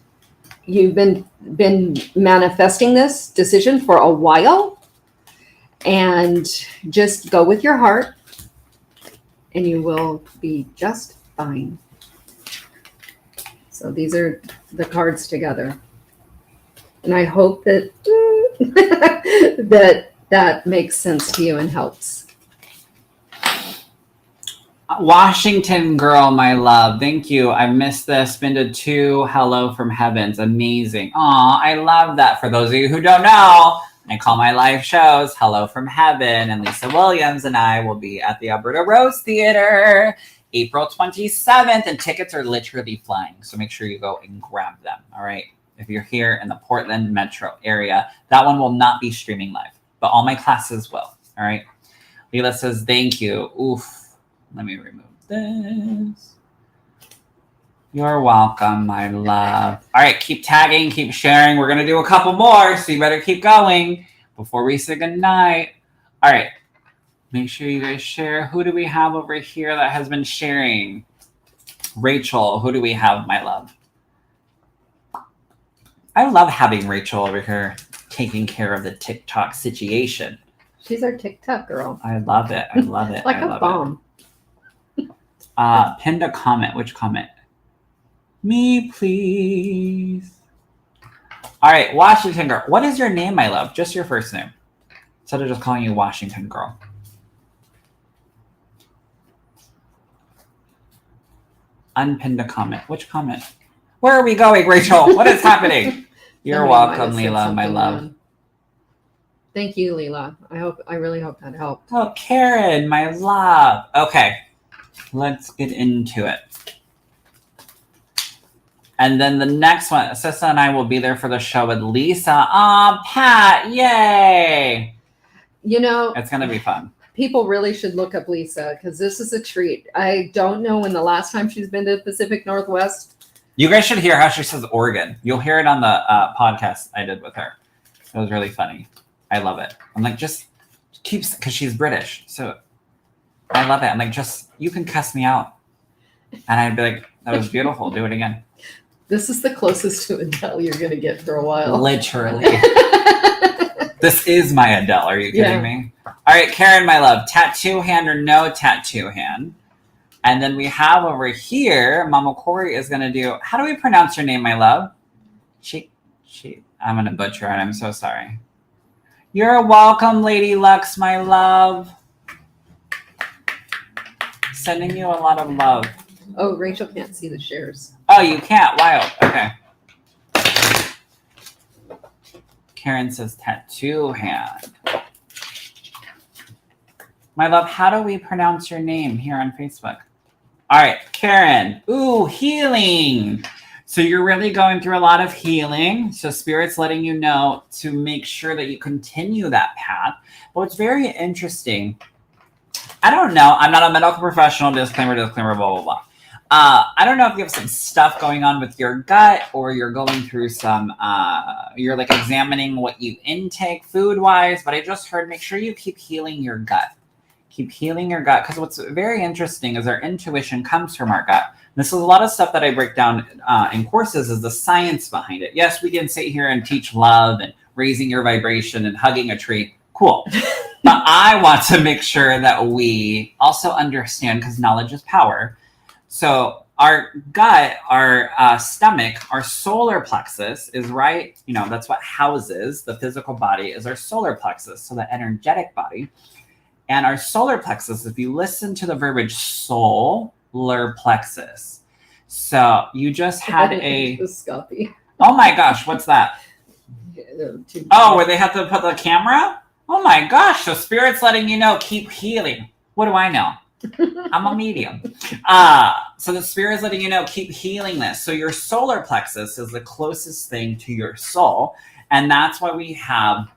you've been manifesting this decision for a while. And just go with your heart, and you will be just fine. So these are the cards together. And I hope that that makes sense to you and helps.
Washington girl, my love. Thank you. I've missed this. Been to 2. Hello from heavens. Amazing. Aw, I love that. For those of you who don't know, And call my live shows Hello from Heaven. And Lisa Williams and I will be at the Alberta Rose Theater April 27th. And tickets are literally flying. So make sure you go and grab them. All right. If you're here in the Portland metro area, that one will not be streaming live, but all my classes will. All right. Leela says, thank you. Oof. Let me remove this. You're welcome, my love. All right, keep tagging, keep sharing. We're going to do a couple more, so you better keep going before we say goodnight. All right, make sure you guys share. Who do we have over here that has been sharing? Rachel, who do we have, my love? I love having Rachel over here taking care of the TikTok situation.
She's our TikTok girl.
I love it. I love it.
Like
I
a
love
bomb.
It. Pinned a comment. Which comment? Me, please. All right, Washington Girl. What is your name, my love? Just your first name. Instead of just calling you Washington Girl. Unpinned a comment. Which comment? Where are we going, Rachel? What is happening? You're welcome, Leela, my love.
Thank you, Leela. I really hope that helped.
Oh, Karen, my love. Okay, let's get into it. And then the next one, Sissa and I will be there for the show with Lisa. Aw, Pat, yay!
You know,
it's going to be fun.
People really should look up Lisa because this is a treat. I don't know when the last time she's been to the Pacific Northwest.
You guys should hear how she says Oregon. You'll hear it on the podcast I did with her. It was really funny. I love it. I'm like, just keeps, because she's British. So I love it. I'm like, just, you can cuss me out. And I'd be like, that was beautiful. Do it again.
This is the closest to Adele you're going to get for a while.
Literally. This is my Adele. Are you kidding me? All right, Karen, my love. Tattoo hand or no tattoo hand? And then we have over here, Mama Kori is going to do, how do we pronounce your name, my love? I'm going to butcher it. I'm so sorry. You're welcome, Lady Lux, my love. Sending you a lot of love.
Oh, Rachel can't see the shares.
Oh, you can't? Wild. Okay. Karen says tattoo hand. My love, how do we pronounce your name here on Facebook? All right, Karen. Ooh, healing. So you're really going through a lot of healing. So Spirit's letting you know to make sure that you continue that path. But what's very interesting, I don't know. I'm not a medical professional. Disclaimer, blah, blah, blah. I don't know if you have some stuff going on with your gut or you're going through some, you're like examining what you intake food-wise. But I just heard, make sure you keep healing your gut. Keep healing your gut. Because what's very interesting is our intuition comes from our gut. This is a lot of stuff that I break down in courses is the science behind it. Yes, we can sit here and teach love and raising your vibration and hugging a tree. Cool. But I want to make sure that we also understand, because knowledge is power. So our gut, our stomach, our solar plexus is right. You know, that's what houses the physical body is our solar plexus. So the energetic body. And our solar plexus, if you listen to the verbiage solar plexus. So you just had a... Oh my gosh, what's that? Oh, where they have to put the camera? Oh my gosh, so Spirit's letting you know, keep healing. What do I know? I'm a medium. So the Spirit's letting you know, keep healing this. So your solar plexus is the closest thing to your soul. And that's why we have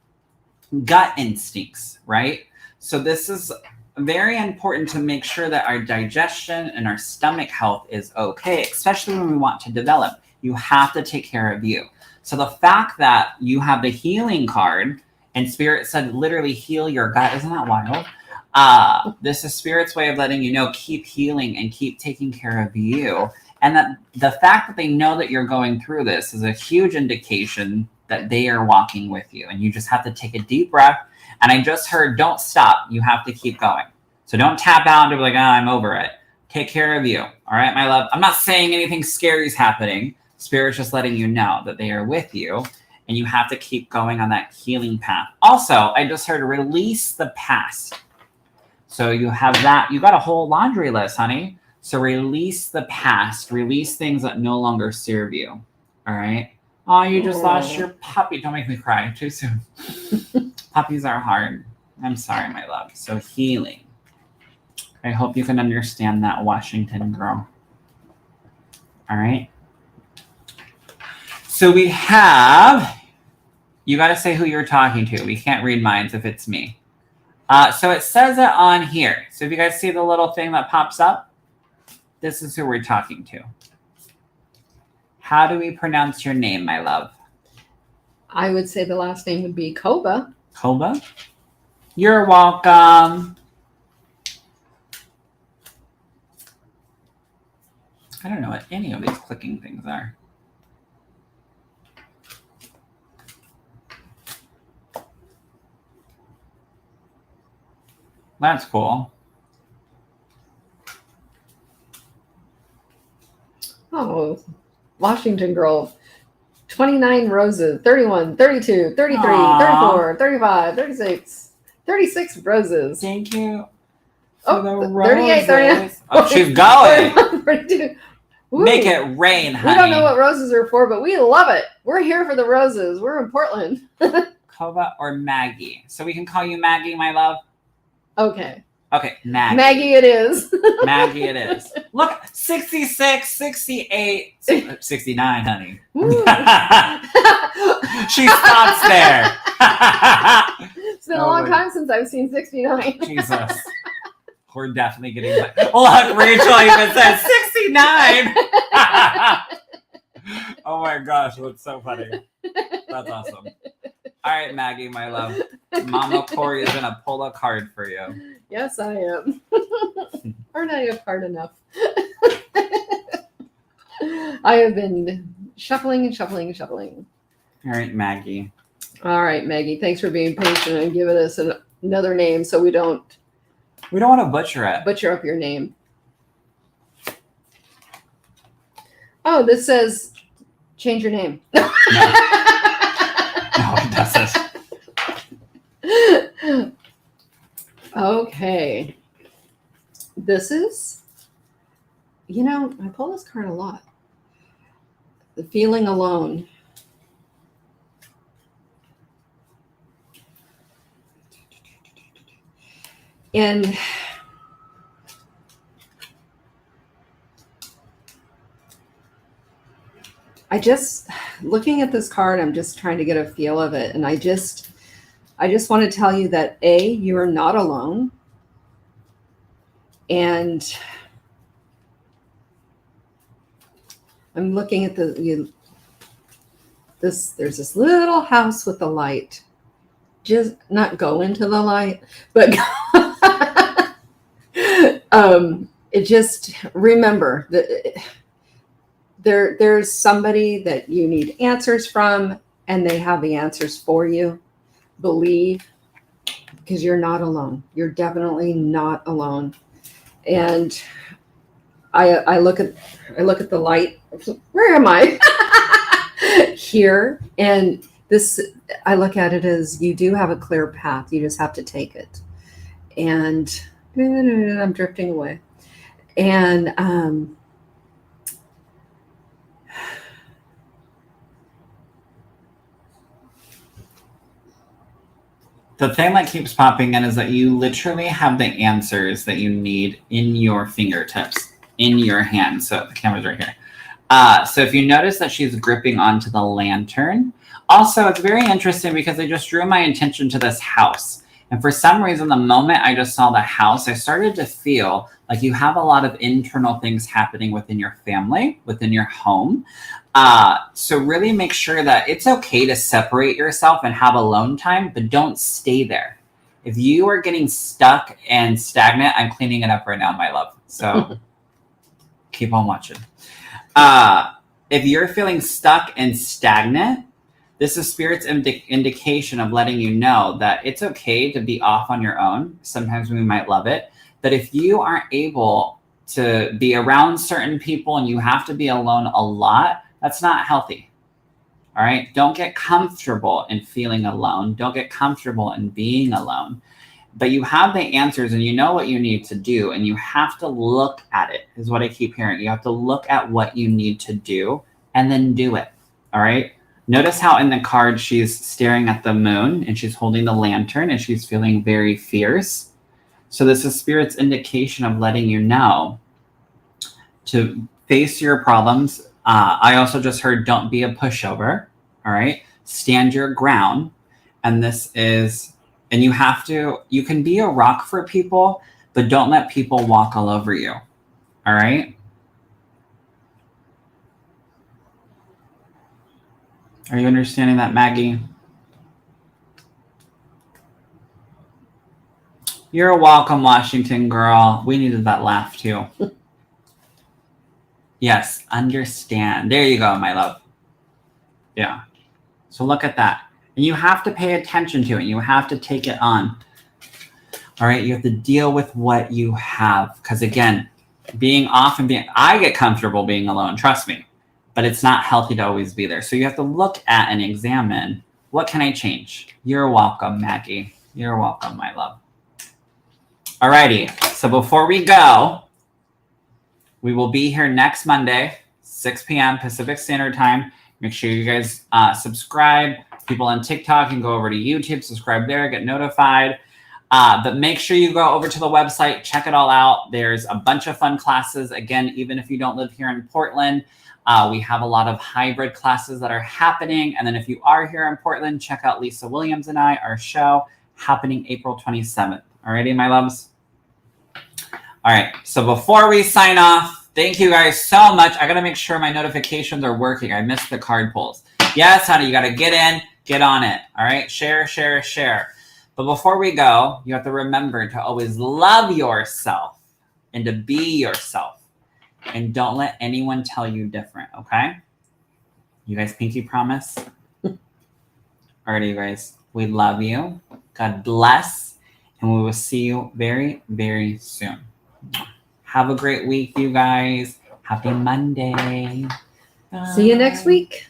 gut instincts, right? So this is very important to make sure that our digestion and our stomach health is okay, especially when we want to develop. You have to take care of you. So the fact that you have the healing card and Spirit said literally heal your gut, isn't that wild? This is Spirit's way of letting you know, keep healing and keep taking care of you. And that the fact that they know that you're going through this is a huge indication that they are walking with you. And you just have to take a deep breath. And I just heard, don't stop. You have to keep going. So don't tap out and be like, oh, I'm over it. Take care of you. All right, my love. I'm not saying anything scary is happening. Spirit's just letting you know that they are with you. And you have to keep going on that healing path. Also, I just heard release the past. So you have that. You got a whole laundry list, honey. So release the past. Release things that no longer serve you. All right. Oh, you just lost your puppy. Don't make me cry too soon. Puppies are hard. I'm sorry, my love. So healing. I hope you can understand that, Washington girl. All right. So we have, you got to say who you're talking to. We can't read minds if it's me. So it says it on here. So if you guys see the little thing that pops up, this is who we're talking to. How do we pronounce your name, my love?
I would say the last name would be Koba.
Koba? You're welcome. I don't know what any of these clicking things are. That's cool.
Oh, Washington girl. 29 roses, 31, 32, 33,
Aww.
34, 35, 36, 36 roses.
Thank you
Oh,
for the
38, 39.
roses. Oh, she's going.
42. Ooh.
Make it rain, honey.
We don't know what roses are for, but we love it. We're here for the roses. We're in Portland.
Koba or Maggie? So we can call you Maggie, my love?
Okay.
Okay, Maggie.
Maggie it is.
Maggie it is. Look, 66, 68, 69, honey. She stops there.
It's been a long time since I've seen 69.
Jesus. We're definitely getting back. Look, Rachel even said 69. Oh my gosh, that's so funny. That's awesome. All right, Maggie, my love. Mama Kori is going to pull a card for you.
Yes, I am. Aren't I a part enough? I have been shuffling and shuffling and shuffling.
All right, Maggie.
All right, Maggie. Thanks for being patient and giving us another name so we don't
want to butcher it.
Butcher up your name. Oh, this says change your name.
No. No, it doesn't.
Okay. This is, I pull this card a lot. The feeling alone. And looking at this card, I'm just trying to get a feel of it. And I just want to tell you that you are not alone. And I'm looking at there's this little house with a light. Just not go into the light, but it just remember that there's somebody that you need answers from, and they have the answers for you. Believe, because you're not alone. You're definitely not alone. And I look at the light. Where am I? Here. And this, I look at it as you do have a clear path. You just have to take it. And I'm drifting away. And
the thing that keeps popping in is that you literally have the answers that you need in your fingertips, in your hand. So the camera's right here. So if you notice that she's gripping onto the lantern, also it's very interesting because I just drew my attention to this house. And for some reason, the moment I just saw the house, I started to feel like you have a lot of internal things happening within your family, within your home. So really make sure that it's okay to separate yourself and have alone time, but don't stay there. If you are getting stuck and stagnant, I'm cleaning it up right now, my love. So keep on watching. If you're feeling stuck and stagnant, this is Spirit's indication of letting you know that it's okay to be off on your own. Sometimes we might love it. But if you aren't able to be around certain people and you have to be alone a lot, that's not healthy. All right? Don't get comfortable in feeling alone. Don't get comfortable in being alone. But you have the answers and you know what you need to do, and you have to look at it, is what I keep hearing. You have to look at what you need to do and then do it. All right? Notice how in the card she's staring at the moon and she's holding the lantern and she's feeling very fierce. So this is Spirit's indication of letting you know to face your problems. I also just heard don't be a pushover. All right. Stand your ground. And this is, and you can be a rock for people, but don't let people walk all over you. All right. Are you understanding that, Maggie? You're welcome, Washington girl. We needed that laugh too. Yes, understand. There you go, my love. Yeah. So look at that. And you have to pay attention to it. You have to take it on. All right. You have to deal with what you have. Because again, being off and I get comfortable being alone. Trust me. But it's not healthy to always be there. So you have to look at and examine, what can I change? You're welcome, Maggie. You're welcome, my love. Alrighty. So before we go, we will be here next Monday, 6 p.m. Pacific Standard Time. Make sure you guys subscribe. People on TikTok can go over to YouTube, subscribe there, get notified. But make sure you go over to the website, check it all out. There's a bunch of fun classes. Again, even if you don't live here in Portland, we have a lot of hybrid classes that are happening. And then if you are here in Portland, check out Lisa Williams and I, our show, happening April 27th. Alrighty, my loves? All right, so before we sign off, thank you guys so much. I got to make sure my notifications are working. I missed the card pulls. Yes, honey, you got to get in, get on it. All right, share, share, share. But before we go, you have to remember to always love yourself and to be yourself. And don't let anyone tell you different, okay? You guys pinky promise? Alrighty, you guys. We love you. God bless. And we will see you very, very soon. Have a great week, you guys. Happy Monday. Bye.
See you next week.